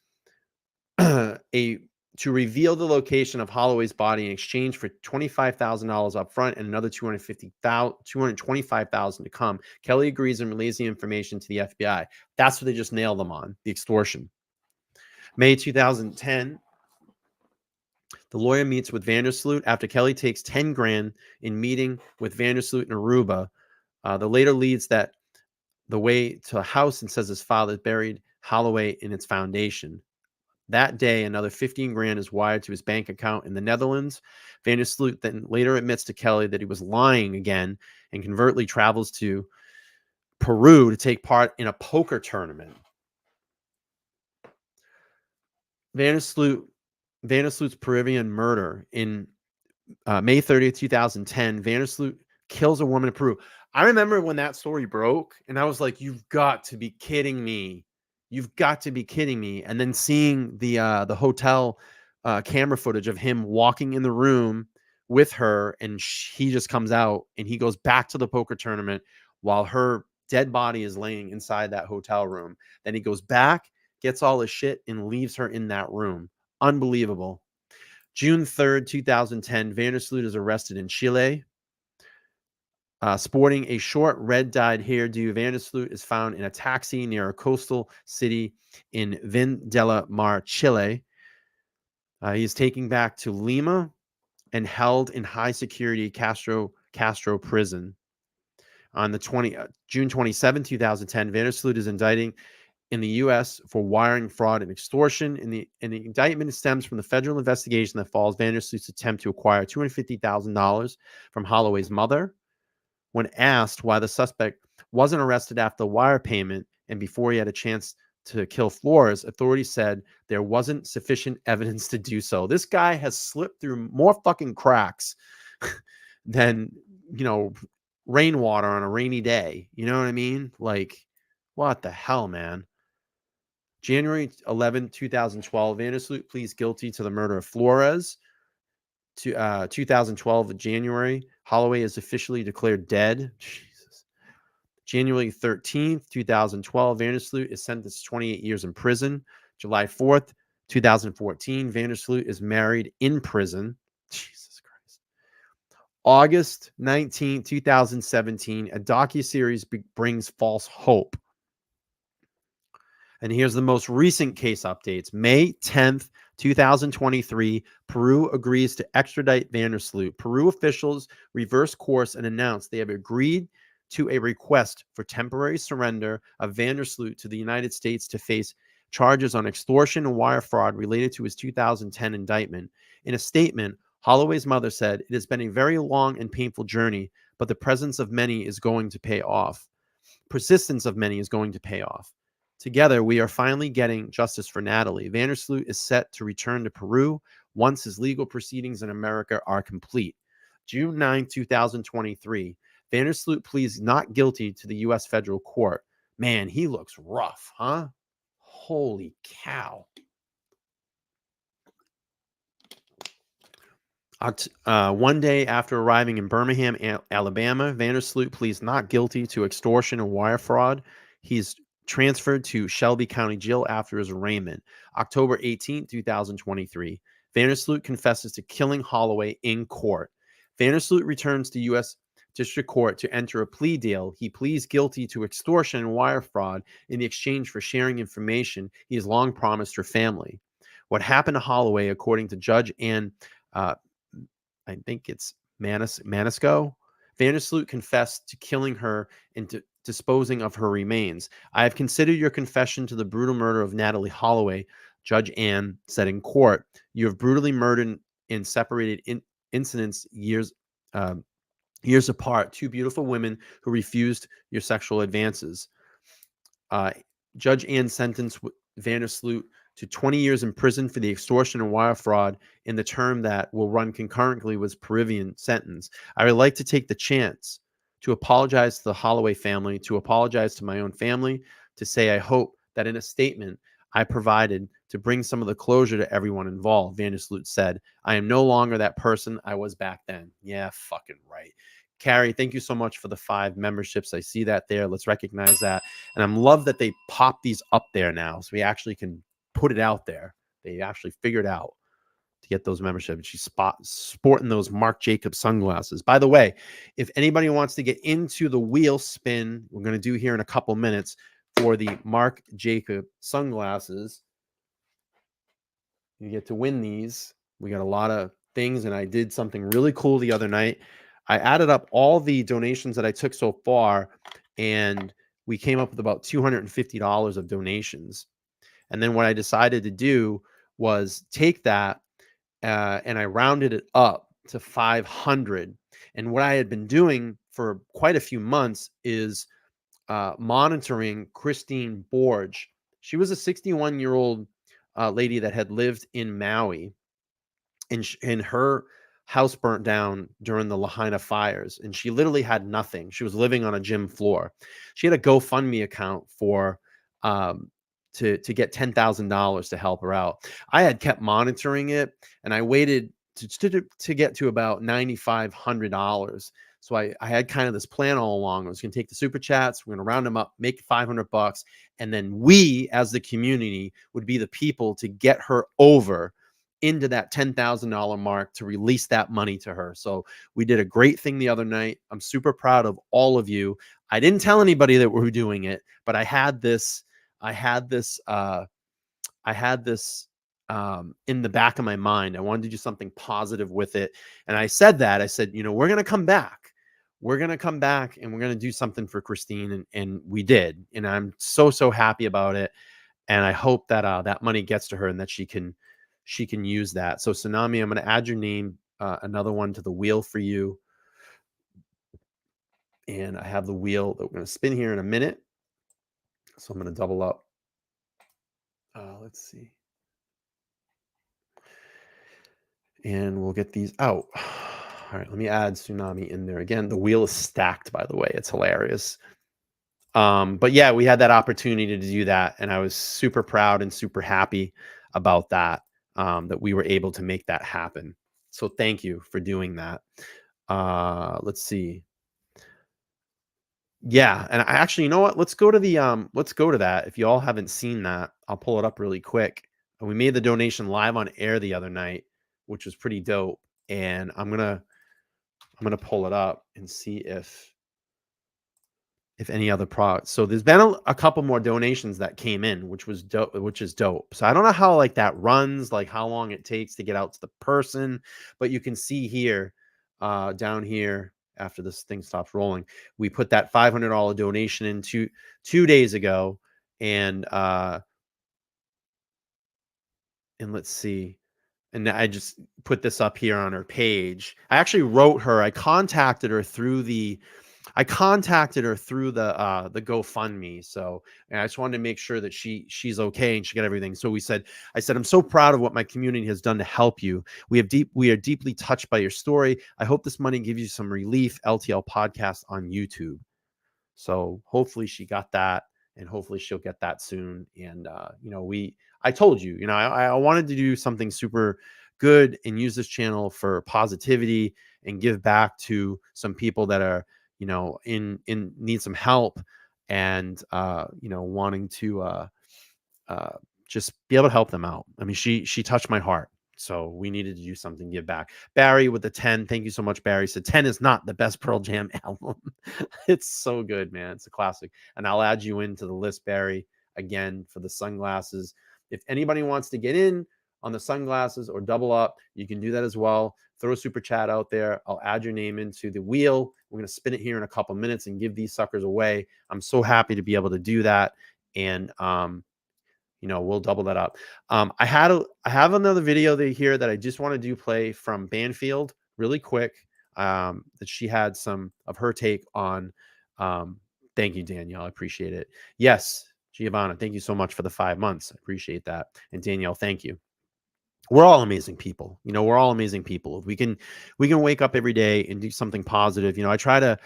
to reveal the location of Holloway's body in exchange for $25,000 up front and another $225,000 to come. Kelly agrees and relays the information to the FBI. That's what they just nailed them on, the extortion. May 2010, the lawyer meets with Vandersloot after Kelly takes $10,000 in meeting with Vandersloot in Aruba. The later leads the way to a house and says his father buried Holloway in its foundation. That day, another $15,000 is wired to his bank account in the Netherlands. Vandersloot then later admits to Kelly that he was lying again and covertly travels to Peru to take part in a poker tournament. Vandersloot's Peruvian murder in May 30th, 2010. Vandersloot kills a woman in Peru. I remember when that story broke, and I was like, "You've got to be kidding me! You've got to be kidding me!" And then seeing the hotel camera footage of him walking in the room with her, and he just comes out and he goes back to the poker tournament while her dead body is laying inside that hotel room. Then he goes back, gets all his shit, and leaves her in that room. Unbelievable. June 3rd, 2010, Vandersloot is arrested in Chile. Sporting a short red-dyed hairdo, Vandersloot is found in a taxi near a coastal city in Vin de la Mar, Chile. He is taken back to Lima and held in high-security Castro prison. On the June 27, 2010, Vandersloot is indicted in the U.S. for wiring fraud and extortion. And the indictment stems from the federal investigation that follows Vandersloot's attempt to acquire $250,000 from Holloway's mother. When asked why the suspect wasn't arrested after the wire payment and before he had a chance to kill Flores, authorities said there wasn't sufficient evidence to do so. This guy has slipped through more fucking cracks than, rainwater on a rainy day. You know what I mean? Like, what the hell, man? January 11, 2012, Vandersloot pleads guilty to the murder of Flores. 2012, January, Holloway is officially declared dead. Jesus. January 13th, 2012, Vandersloot is sentenced to 28 years in prison. July 4th, 2014, Vandersloot is married in prison. Jesus Christ. August 19, 2017, a docuseries brings false hope. And here's the most recent case updates. May 10th, 2023, Peru agrees to extradite Vandersloot. Peru officials reverse course and announced they have agreed to a request for temporary surrender of Vandersloot to the United States to face charges on extortion and wire fraud related to his 2010 indictment. In a statement, Holloway's mother said, "It has been a very long and painful journey, but the presence of many is going to pay off. Persistence of many is going to pay off. Together, we are finally getting justice for Natalee. Vandersloot is set to return to Peru once his legal proceedings in America are complete." June 9, 2023, Vandersloot pleads not guilty to the U.S. federal court. Man, he looks rough, huh? Holy cow. One day after arriving in Birmingham, Alabama, Vandersloot pleads not guilty to extortion and wire fraud. He's transferred to Shelby County Jail after his arraignment. October 18, 2023, Vandersloot confesses to killing Holloway in court. Vandersloot returns to U.S. District Court to enter a plea deal. He pleads guilty to extortion and wire fraud in the exchange for sharing information he has long promised her family. What happened to Holloway, according to Judge Ann, I think it's Manisco, Vandersloot confessed to killing her and to disposing of her remains. "I have considered your confession to the brutal murder of Natalee Holloway," Judge Ann said in court. "You have brutally murdered in separated incidents years apart two beautiful women who refused your sexual advances." Judge Ann sentenced Vandersloot to 20 years in prison for the extortion and wire fraud in the term that will run concurrently with Peruvian sentence. "I would like to take the chance to apologize to the Holloway family, to apologize to my own family, to say I hope that in a statement I provided to bring some of the closure to everyone involved," Vandersloot said. "I am no longer that person I was back then." Yeah, fucking right. Carrie, thank you so much for the 5 memberships. I see that there. Let's recognize that. And I'm love that they pop these up there now, so we actually can put it out there. They actually figured out to get those memberships. She's sporting those Marc Jacobs sunglasses. By the way, if anybody wants to get into the wheel spin, we're going to do here in a couple minutes for the Marc Jacobs sunglasses. You get to win these. We got a lot of things, and I did something really cool the other night. I added up all the donations that I took so far, and we came up with about $250 of donations. And then what I decided to do was take that and I rounded it up to 500. And what I had been doing for quite a few months is monitoring Christine Borge. She was a 61-year-old lady that had lived in Maui, and her house burnt down during the Lahaina fires, and she literally had nothing. She was living on a gym floor. She had a GoFundMe account for to get $10,000 to help her out. I had kept monitoring it, and I waited to get to about $9,500. So I had kind of this plan all along. I was going to take the super chats, we're going to round them up, make $500, and then we, as the community, would be the people to get her over into that $10,000 mark to release that money to her. So we did a great thing the other night. I'm super proud of all of you. I didn't tell anybody that we were doing it, but I had this in the back of my mind. I wanted to do something positive with it. And I said, we're going to come back. We're going to come back and we're going to do something for Christine. And we did. And I'm so happy about it. And I hope that that money gets to her and that she can use that. So Tsunami, I'm going to add your name, another one to the wheel for you. And I have the wheel that we're going to spin here in a minute. So I'm going to double up. Let's see. And we'll get these out. All right, let me add Tsunami in there again. The wheel is stacked, by the way. It's hilarious. But yeah, we had that opportunity to do that, and I was super proud and super happy about that. That we were able to make that happen. So thank you for doing that. Let's see. Yeah, and I actually, you know what? Let's go to that. If you all haven't seen that, I'll pull it up really quick. And we made the donation live on air the other night, which was pretty dope. And I'm gonna pull it up and see if any other products. So there's been a couple more donations that came in, which is dope. So I don't know how like that runs, like how long it takes to get out to the person, but you can see here, down here, after this thing stops rolling, we put that $500 donation in two days ago, and let's see. And I just put this up here on her page. I actually wrote her. I contacted her through the GoFundMe. So, and I just wanted to make sure that she's okay and she got everything. So I said, I'm so proud of what my community has done to help you. We are deeply touched by your story. I hope this money gives you some relief. LTL podcast on YouTube. So hopefully she got that, and hopefully she'll get that soon. And I told you, I wanted to do something super good and use this channel for positivity and give back to some people that are, in need some help, and wanting to just be able to help them out. I mean, she touched my heart. So we needed to do something, give back. Barry with the 10. Thank you so much, Barry. Said 10 is not the best Pearl Jam album. It's so good, man. It's a classic. And I'll add you into the list, Barry, again, for the sunglasses. If anybody wants to get in on the sunglasses or double up, you can do that as well. Throw a super chat out there. I'll add your name into the wheel. We're going to spin it here in a couple minutes and give these suckers away. I'm so happy to be able to do that. And, we'll double that up. I have another video here that I just want to play from Banfield really quick. That she had some of her take on. Thank you, Danielle. I appreciate it. Yes, Giovanna, thank you so much for the 5 months. I appreciate that. And Danielle, thank you. We're all amazing people. We're all amazing people. If we can wake up every day and do something positive. I try to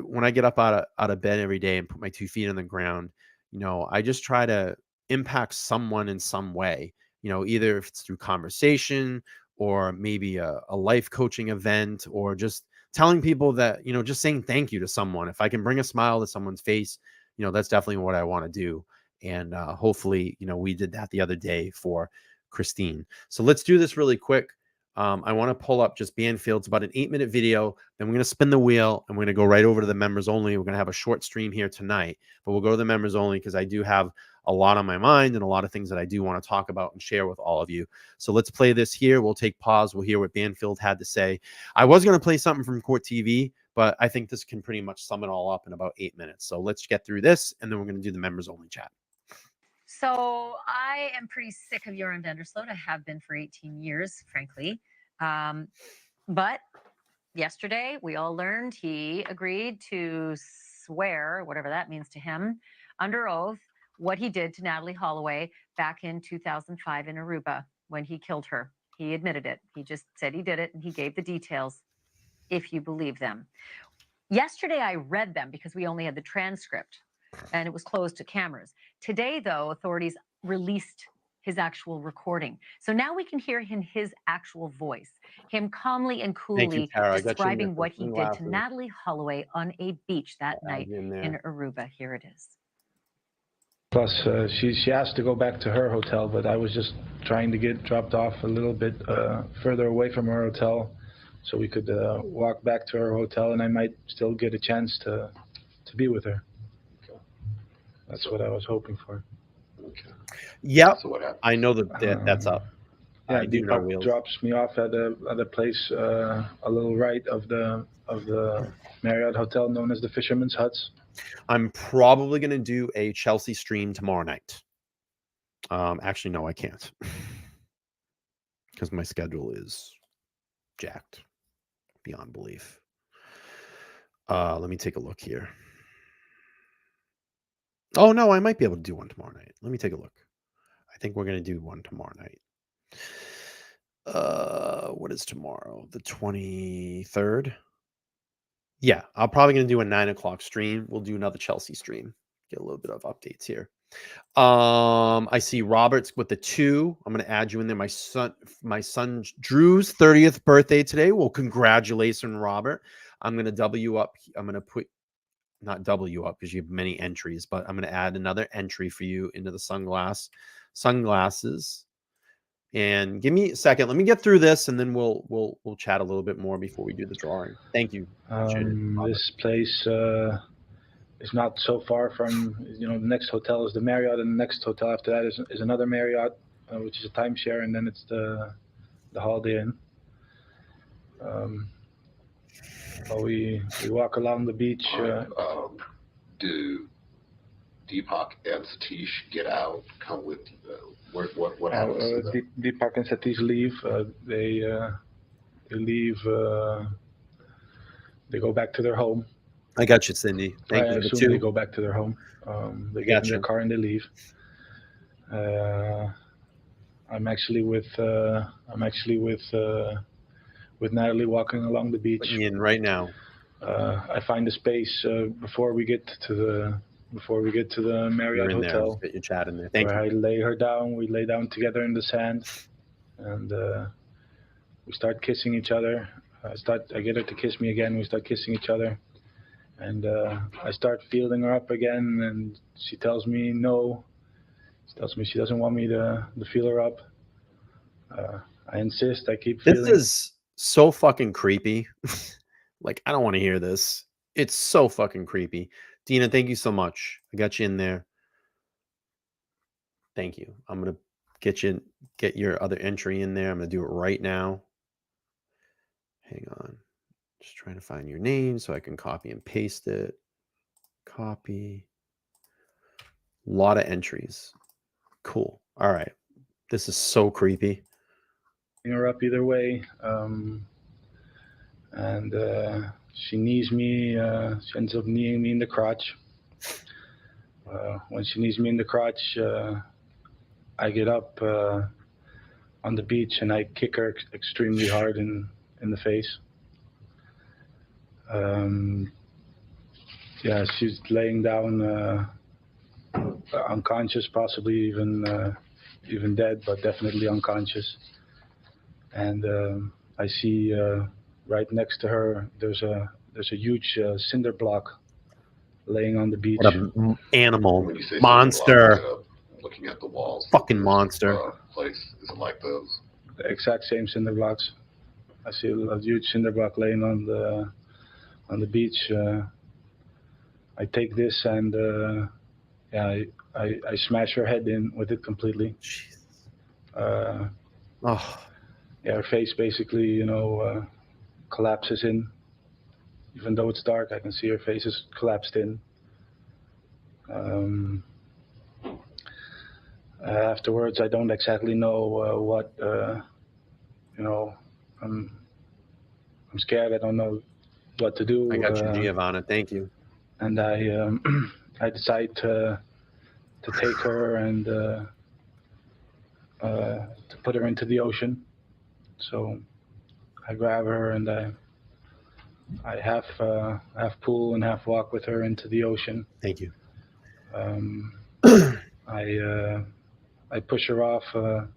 when I get up out of bed every day and put my 2 feet on the ground, I just try to impact someone in some way, either if it's through conversation or maybe a life coaching event, or just telling people that, just saying thank you to someone. If I can bring a smile to someone's face, that's definitely what I want to do. And hopefully, we did that the other day for Christine. So let's do this really quick. I want to pull up just Banfield. It's about an 8-minute video. Then we're going to spin the wheel and we're going to go right over to the members only. We're going to have a short stream here tonight, but we'll go to the members only because I do have a lot on my mind and a lot of things that I do want to talk about and share with all of you. So let's play this here. We'll take pause. We'll hear what Banfield had to say. I was going to play something from Court TV, but I think this can pretty much sum it all up in about 8 minutes. So let's get through this, and then we're going to do the members only chat. So I am pretty sick of Joran van der Sloot. I have been for 18 years, frankly. But yesterday, we all learned he agreed to swear, whatever that means to him, under oath, what he did to Natalee Holloway back in 2005 in Aruba when he killed her. He admitted it. He just said he did it, and he gave the details, if you believe them. Yesterday, I read them because we only had the transcript, and it was closed to cameras. Today, though, authorities released his actual recording. So now we can hear his actual voice, him calmly and coolly describing what he did to Natalee Holloway on a beach that night in Aruba. Here it is. Plus, she asked to go back to her hotel, but I was just trying to get dropped off a little bit further away from her hotel so we could walk back to her hotel, and I might still get a chance to be with her. That's what I was hoping for. Okay. Yep. So I know that's up. Yeah, I do know Wheels drops me off at a place a little right of the Marriott hotel known as the Fisherman's Huts. I'm probably going to do a Chelsea stream tomorrow night. Actually, no, I can't because my schedule is jacked beyond belief. Let me take a look here. Oh, no, I might be able to do one tomorrow night. Let me take a look. I think we're going to do one tomorrow night. What is tomorrow? The 23rd. Yeah, I'm probably gonna do a 9 o'clock stream. We'll do another Chelsea stream. Get a little bit of updates here. I see Robert's with the 2. I'm gonna add you in there. My son Drew's 30th birthday today. Well, congratulations, Robert. I'm gonna double you up. I'm gonna put not double you up because you have many entries, but I'm gonna add another entry for you into the sunglasses. And give me a second. Let me get through this, and then we'll chat a little bit more before we do the drawing. Thank you. This place is not so far from, the next hotel is the Marriott, and the next hotel after that is another Marriott, which is a timeshare, and then it's the Holiday Inn. We walk along the beach. Do Deepak and Satish get out? Come with what happens? Deepak and Satish leave. They leave. They go back to their home. I got you, Cindy. Thank you for the 2. They go back to their home. They get in their car and they leave. I'm actually with Natalee walking along the beach. Putting you in right now. I find a space before we get to the Marriott hotel. Get your chat in there. Thank you. I lay her down. We lay down together in the sand, and we start kissing each other. I get her to kiss me again. We start kissing each other, and I start feeling her up again. And she tells me no. She tells me she doesn't want me to feel her up. I insist. I keep feeling. This is so fucking creepy. Like, I don't want to hear this. It's so fucking creepy. Dina, thank you so much. I got you in there. Thank you. I'm going to get your other entry in there. I'm going to do it right now. Hang on. Just trying to find your name so I can copy and paste it. Copy. A lot of entries. Cool. All right. This is so creepy. Her up either way. And she knees me. She ends up kneeing me in the crotch. When she knees me in the crotch, I get up on the beach and I kick her extremely hard in the face. She's laying down, unconscious, possibly even dead, but definitely unconscious. And I see right next to her, there's a huge cinder block laying on the beach. What an animal, monster. Looking at the walls. Fucking monster. Place is it like those? The exact same cinder blocks. I see a huge cinder block laying on the beach. I take this and I smash her head in with it completely. Jesus. Her face basically, collapses in. Even though it's dark, I can see her face is collapsed in. Afterwards, I don't exactly know what. I'm scared. I don't know what to do. I got you, Giovanna. Thank you. And I decide to take her and to put her into the ocean. So I grab her and I half pull and half walk with her into the ocean. Thank you. I push her off. I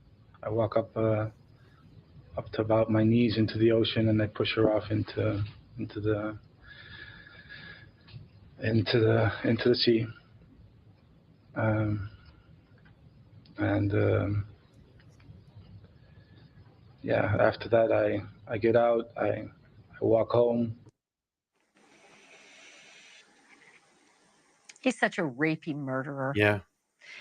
walk up to about my knees into the ocean, and I push her off into the sea. After that, I get out. I walk home. He's such a rapey murderer. Yeah.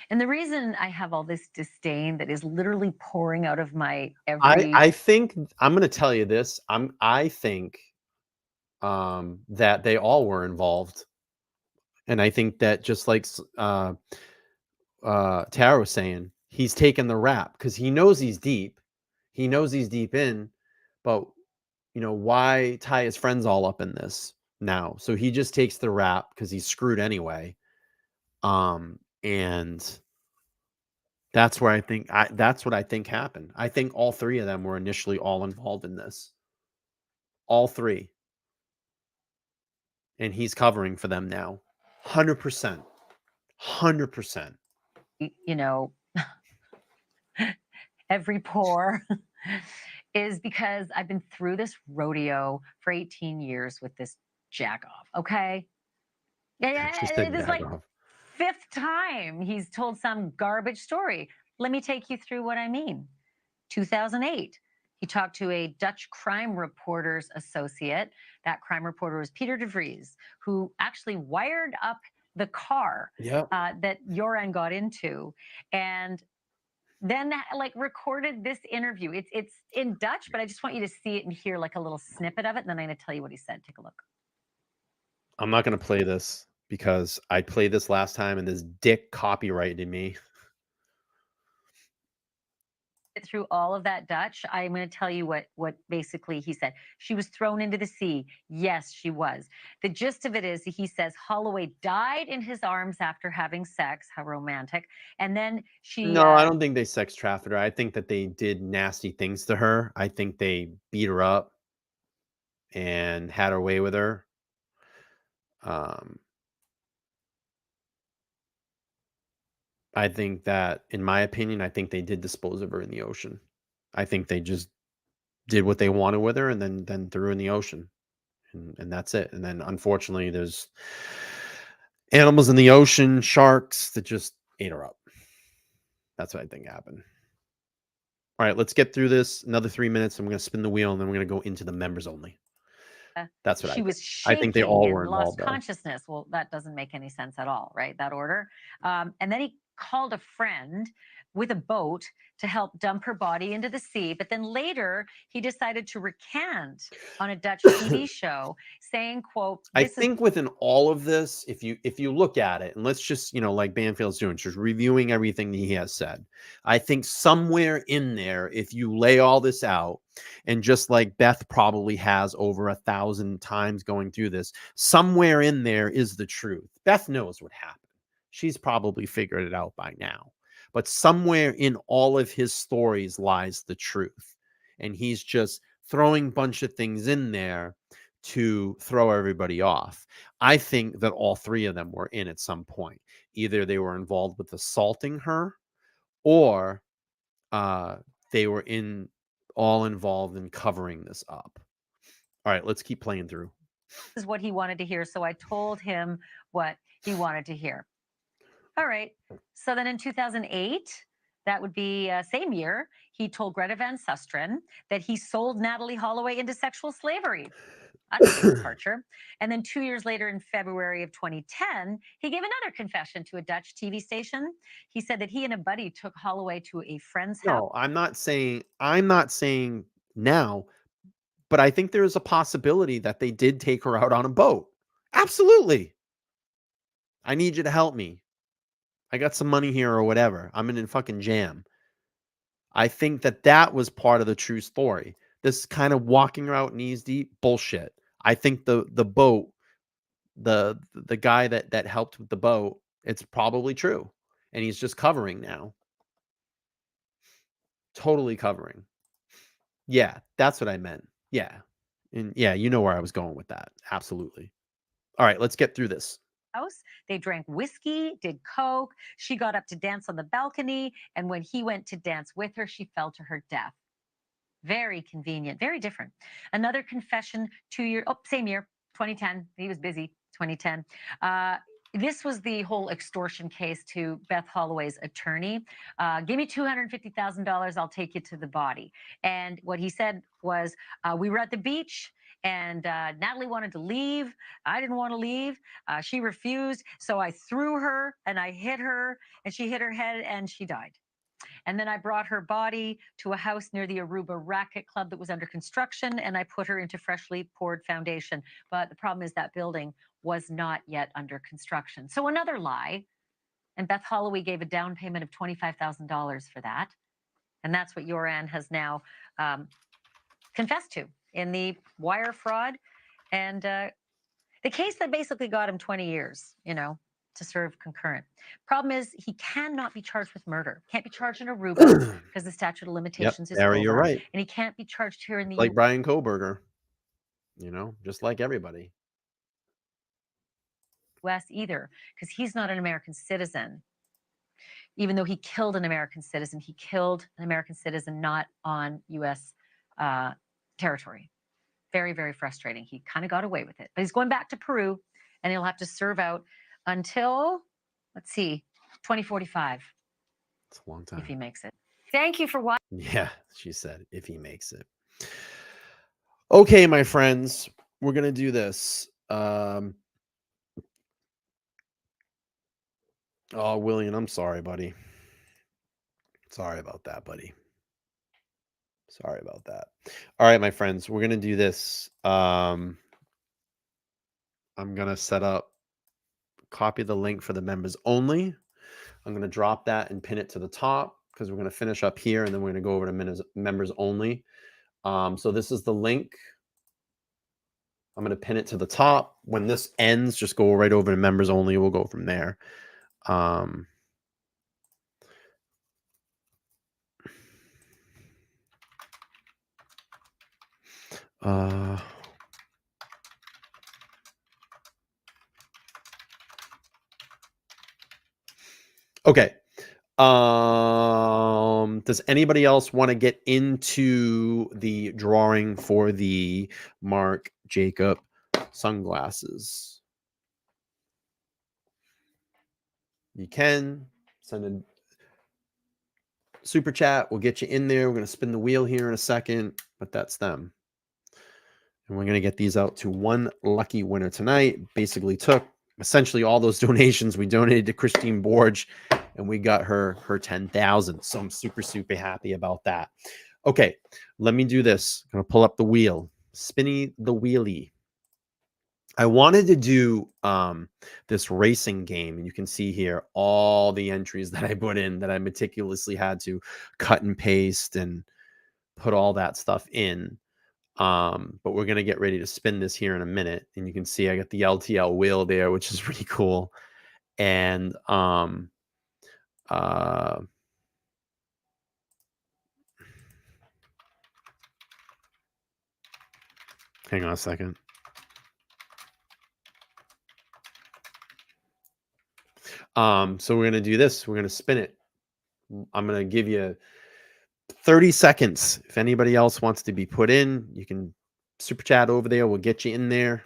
And the reason I have all this disdain that is literally pouring out of my I think I'm going to tell you this. I think that they all were involved, and I think that just like Tara was saying, he's taken the rap because he knows he's deep. He knows he's deep in, but why tie his friends all up in this now? So he just takes the rap because he's screwed anyway. And That's where I think that's what I think happened. I think all three of them were initially all involved in this. All three. And he's covering for them now. 100%. 100%. You know, every pore is because I've been through this rodeo for 18 years with this jack-off, okay? Yeah, it is like fifth time he's told some garbage story. Let me take you through what I mean. 2008, he talked to a Dutch crime reporter's associate. That crime reporter was Peter de Vries, who actually wired up the car that Joran got into, and then like recorded this interview. It's in Dutch, but I just want you to see it and hear like a little snippet of it, and then I'm going to tell you what he said. Take a look. I'm not going to play this because I played this last time and this dick copyrighted me. Through all of that Dutch, I'm going to tell you what basically he said. She was thrown into the sea. Yes, she was. The gist of it is he says Holloway died in his arms after having sex. How romantic. And then she... No, I don't think they sex trafficked her. I think that they did nasty things to her. I think they beat her up and had her way with her. I think that, in my opinion, I think they did dispose of her in the ocean. I think they just did what they wanted with her and then threw her in the ocean. And that's it. And then, unfortunately, there's animals in the ocean, sharks, that just ate her up. That's what I think happened. All right, let's get through this. Another 3 minutes. I'm going to spin the wheel, and then we're going to go into the members only. That's what she was shaking. I think they all were and involved, lost consciousness. Well, that doesn't make any sense at all, right? That order. And then he called a friend with a boat to help dump her body into the sea. But then later he decided to recant on a Dutch TV show, saying, quote, I think within all of this, if you look at it, and let's just, like Banfield's doing, just reviewing everything that he has said, I think somewhere in there, if you lay all this out, and just like Beth probably has over 1,000 times going through this, somewhere in there is the truth. Beth knows what happened. She's probably figured it out by now. But somewhere in all of his stories lies the truth. And he's just throwing a bunch of things in there to throw everybody off. I think that all three of them were in at some point. Either they were involved with assaulting her, or they were all involved in covering this up. All right, let's keep playing through. This is what he wanted to hear, so I told him what he wanted to hear. All right. So then in 2008, that would be same year, he told Greta Van Susteren that he sold Natalee Holloway into sexual slavery. That's a big departure. And then 2 years later, in February of 2010, he gave another confession to a Dutch TV station. He said that he and a buddy took Holloway to a friend's house. No, I'm not saying now, but I think there is a possibility that they did take her out on a boat. Absolutely. I need you to help me. I got some money here or whatever. I'm in a fucking jam. I think that was part of the true story. This kind of walking her out knees deep bullshit. I think the boat, the guy that helped with the boat, it's probably true. And he's just covering now. Totally covering. Yeah, that's what I meant. Yeah. And yeah, you know where I was going with that. Absolutely. All right, let's get through this. House. They drank whiskey, did coke. She got up to dance on the balcony. And when he went to dance with her, she fell to her death. Very convenient, very different. Another confession, same year, 2010. He was busy, 2010. This was the whole extortion case to Beth Holloway's attorney. Give me $250,000, I'll take you to the body. And what he said was, we were at the beach, and Natalee wanted to leave. I didn't want to leave. She refused. So I threw her and I hit her, and she hit her head and she died. And then I brought her body to a house near the Aruba Racket Club that was under construction, and I put her into freshly poured foundation. But the problem is that building was not yet under construction. So another lie. And Beth Holloway gave a down payment of $25,000 for that. And that's what Joran has now confessed to in the wire fraud. And the case that basically got him 20 years, to serve concurrent. Problem is, he cannot be charged with murder. Can't be charged in Aruba because the statute of limitations is over. You're right. And he can't be charged here in the like Brian Koberger, just like everybody. U.S. either, because he's not an American citizen. Even though he killed an American citizen, he killed an American citizen not on U.S. Territory. Very, very frustrating. He kind of got away with it. But he's going back to Peru, and he'll have to serve out until, let's see, 2045. It's a long time. If he makes it. Thank you for watching. Yeah, she said, if he makes it. Okay, my friends, we're going to do this. Oh, William, I'm sorry, buddy. Sorry about that, buddy. Sorry about that. All right, my friends, we're going to do this. I'm going to set up, copy the link for the members only. I'm going to drop that and pin it to the top because we're going to finish up here and then we're going to go over to members only. So this is the link. I'm going to pin it to the top. When this ends, just go right over to members only. We'll go from there. Okay. Does anybody else want to get into the drawing for the Marc Jacob sunglasses? You can send a super chat. We'll get you in there. We're going to spin the wheel here in a second, but that's them. And we're going to get these out to one lucky winner tonight. Basically took essentially all those donations we donated to Christine Borge, and we got her 10,000. So I'm super, super happy about that. Okay, let me do this. I'm going to pull up the wheel. Spinny the wheelie. I wanted to do this racing game, and you can see here all the entries that I put in that I meticulously had to cut and paste and put all that stuff in. But we're going to get ready to spin this here in a minute, and you can see I got the LTL wheel there, which is pretty cool. And hang on a second. So we're going to do this. We're going to spin it. I'm going to give you 30 seconds. If anybody else wants to be put in, you can super chat over there. We'll get you in there.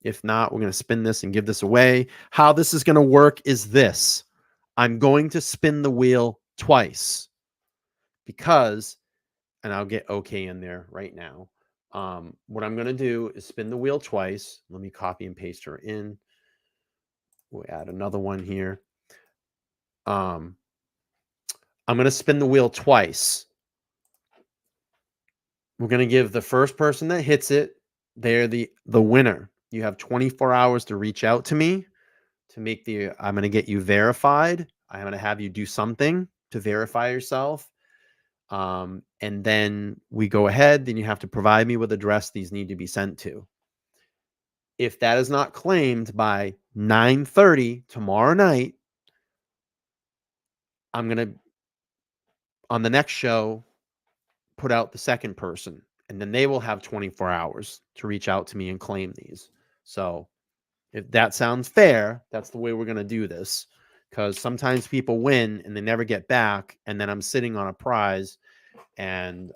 If not, we're going to spin this and give this away. How this is going to work is this. I'm going to spin the wheel twice because, and I'll get okay in there right now. What I'm going to do is spin the wheel twice. Let me copy and paste her in. We'll add another one here. I'm going to spin the wheel twice. We're going to give the first person that hits it, they're the winner. You have 24 hours to reach out to me to make I'm going to get you verified. I'm going to have you do something to verify yourself. And then we go ahead, then you have to provide me with the address these need to be sent to. If that is not claimed by 9:30 tomorrow night, I'm going to, on the next show, put out the second person, and then they will have 24 hours to reach out to me and claim these. So if that sounds fair, that's the way we're going to do this, because sometimes people win and they never get back, and then I'm sitting on a prize, and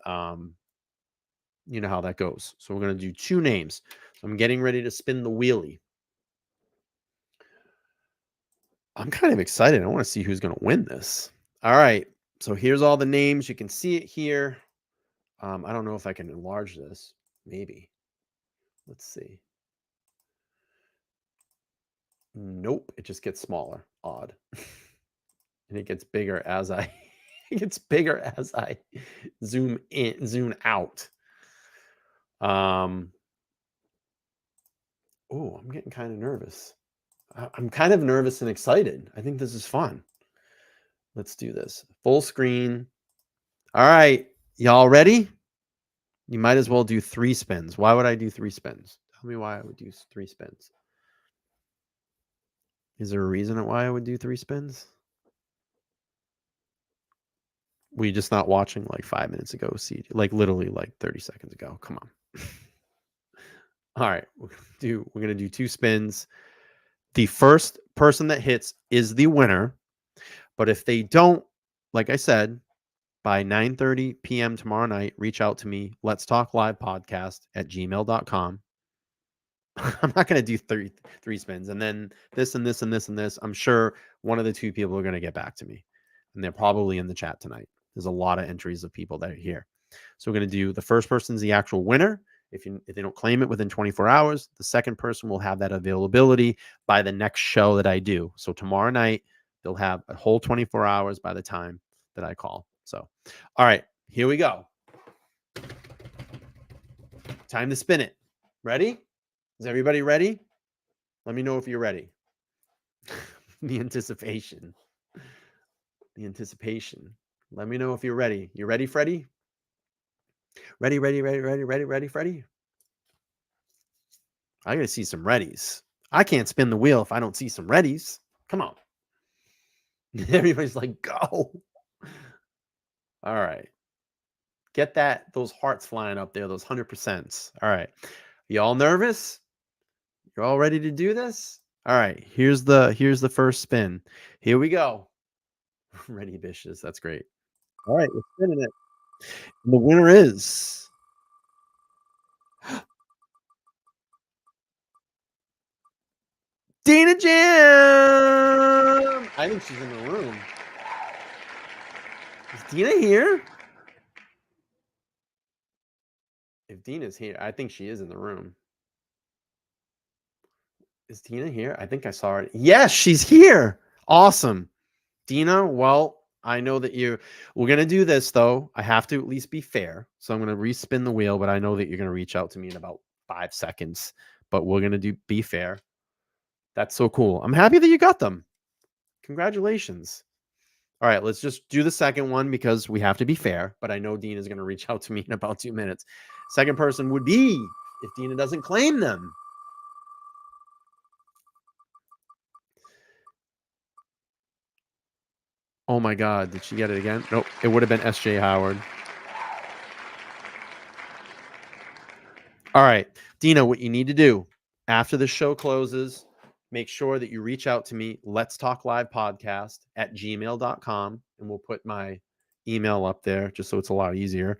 you know how that goes. So we're going to do two names. So I'm getting ready to spin the wheelie. I'm kind of excited. I want to see who's going to win this. All right. So here's all the names. You can see it here. I don't know if I can enlarge this. Maybe. Let's see. Nope. It just gets smaller. Odd. And it gets bigger as I zoom in, zoom out. Oh, I'm getting kind of nervous. I'm kind of nervous and excited. I think this is fun. Let's do this. Full screen. All right. Y'all ready? You might as well do 3 spins. Why would I do 3 spins? Tell me why I would do 3 spins. Is there a reason why I would do 3 spins? Were you just not watching like 5 minutes ago, CJ? Like literally like 30 seconds ago. Come on. All right. We're gonna do 2 spins. The first person that hits is the winner. But if they don't, like I said, by 9:30 p.m. tomorrow night, reach out to me. Let's Talk Live Podcast at gmail.com. I'm not going to do three spins and then this and this and this and this. I'm sure one of the 2 people are going to get back to me, and they're probably in the chat tonight. There's a lot of entries of people that are here. So we're going to do the first person's the actual winner. If they don't claim it within 24 hours, the second person will have that availability by the next show that I do. So tomorrow night, they'll have a whole 24 hours by the time that I call. So, all right, here we go. Time to spin it. Ready? Is everybody ready? Let me know if you're ready. The anticipation. The anticipation. Let me know if you're ready. You ready, Freddie? Ready, Freddie? I gotta see some readies. I can't spin the wheel if I don't see some readies. Come on. Everybody's like, go. All right. Get those hearts flying up there, those 100%. All right. Y'all nervous? You're all ready to do this? All right. Here's the first spin. Here we go. Ready, bitches. That's great. All right, we're spinning it. And the winner is Dina Jam. I think she's in the room. Is Dina here? If Dina's here, I think she is in the room. Is Dina here? I think I saw her. Yes, she's here. Awesome. Dina, well, I know that we're going to do this, though. I have to at least be fair. So I'm going to respin the wheel, but I know that you're going to reach out to me in about 5 seconds. But we're going to be fair. That's so cool. I'm happy that you got them. Congratulations. All right, let's just do the second one because we have to be fair. But I know Dina is going to reach out to me in about 2 minutes. Second person would be if Dina doesn't claim them. Oh my God, did she get it again? Nope, it would have been SJ Howard. All right, Dina, what you need to do after the show closes, make sure that you reach out to me, Let's Talk Live Podcast at gmail.com, and we'll put my email up there just so it's a lot easier.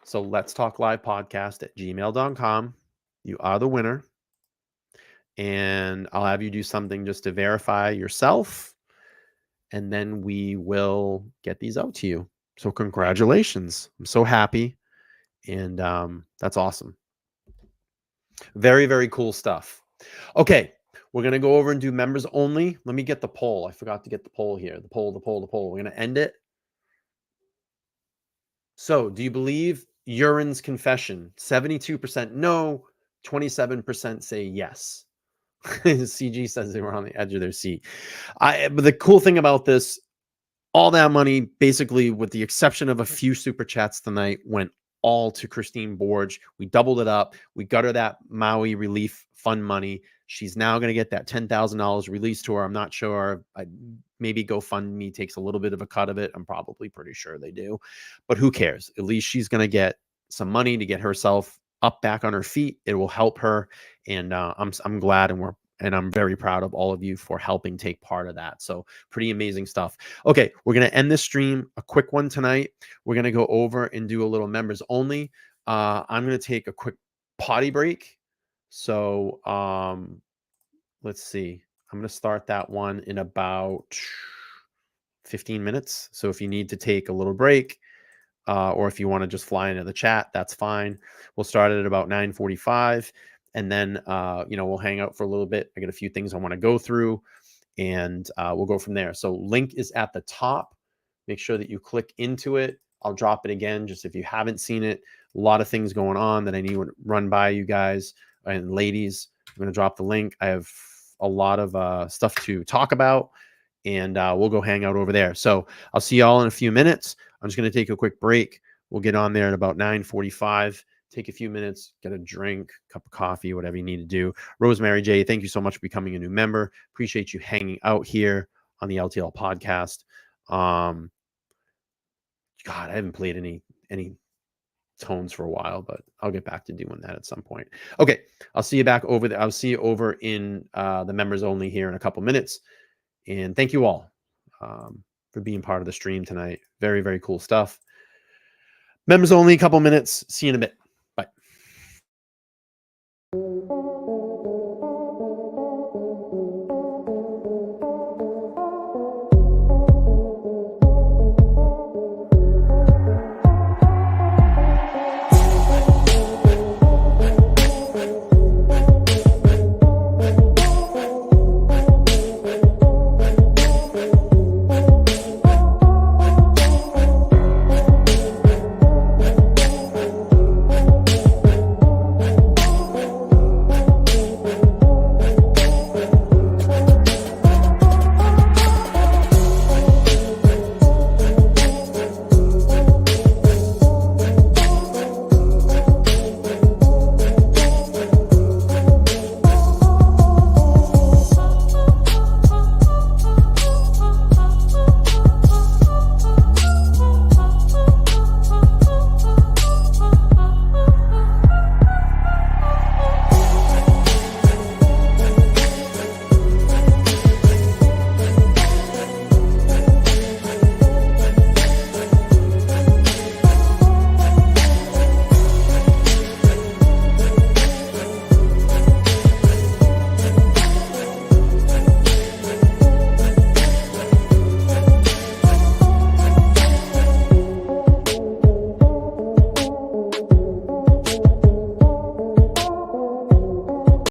So Let's Talk Live Podcast at gmail.com. You are the winner. And I'll have you do something just to verify yourself. And then we will get these out to you. So congratulations. I'm so happy. And that's awesome. Very, very cool stuff. Okay. We're going to go over and do members only. Let me get the poll. I forgot to get the poll here. The poll. We're going to end it. So do you believe Joran's confession? 72% no. 27% say yes. CG says they were on the edge of their seat. But the cool thing about this, all that money, basically, with the exception of a few super chats tonight, went all to Christine Borge. We doubled it up. We got her that Maui relief fund money. She's now going to get that $10,000 released to her. I'm not sure. Maybe GoFundMe takes a little bit of a cut of it. I'm probably pretty sure they do. But who cares? At least she's going to get some money to get herself up back on her feet. It will help her. And I'm glad, and I'm very proud of all of you for helping take part of that. So pretty amazing stuff. Okay, we're going to end this stream, a quick one tonight. We're going to go over and do a little members only. I'm going to take a quick potty break. So let's see. I'm going to start that one in about 15 minutes. So if you need to take a little break, or if you want to just fly into the chat, that's fine. We'll start it at about 9:45. And then, we'll hang out for a little bit. I got a few things I want to go through, and we'll go from there. So link is at the top. Make sure that you click into it. I'll drop it again, just if you haven't seen it. A lot of things going on that I need to run by you guys and ladies. I'm going to drop the link. I have a lot of stuff to talk about, and we'll go hang out over there. So I'll see y'all in a few minutes. I'm just going to take a quick break. We'll get on there at about 9:45. take a few minutes, get a drink, cup of coffee, whatever you need to do. Rosemary J, thank you so much for becoming a new member. Appreciate you hanging out here on the LTL podcast. God, I haven't played any tones for a while, but I'll get back to doing that at some point. Okay, I'll see you back over there. I'll see you over in the members only here in a couple minutes. And thank you all for being part of the stream tonight. Very, very cool stuff. Members only, a couple minutes. See you in a bit.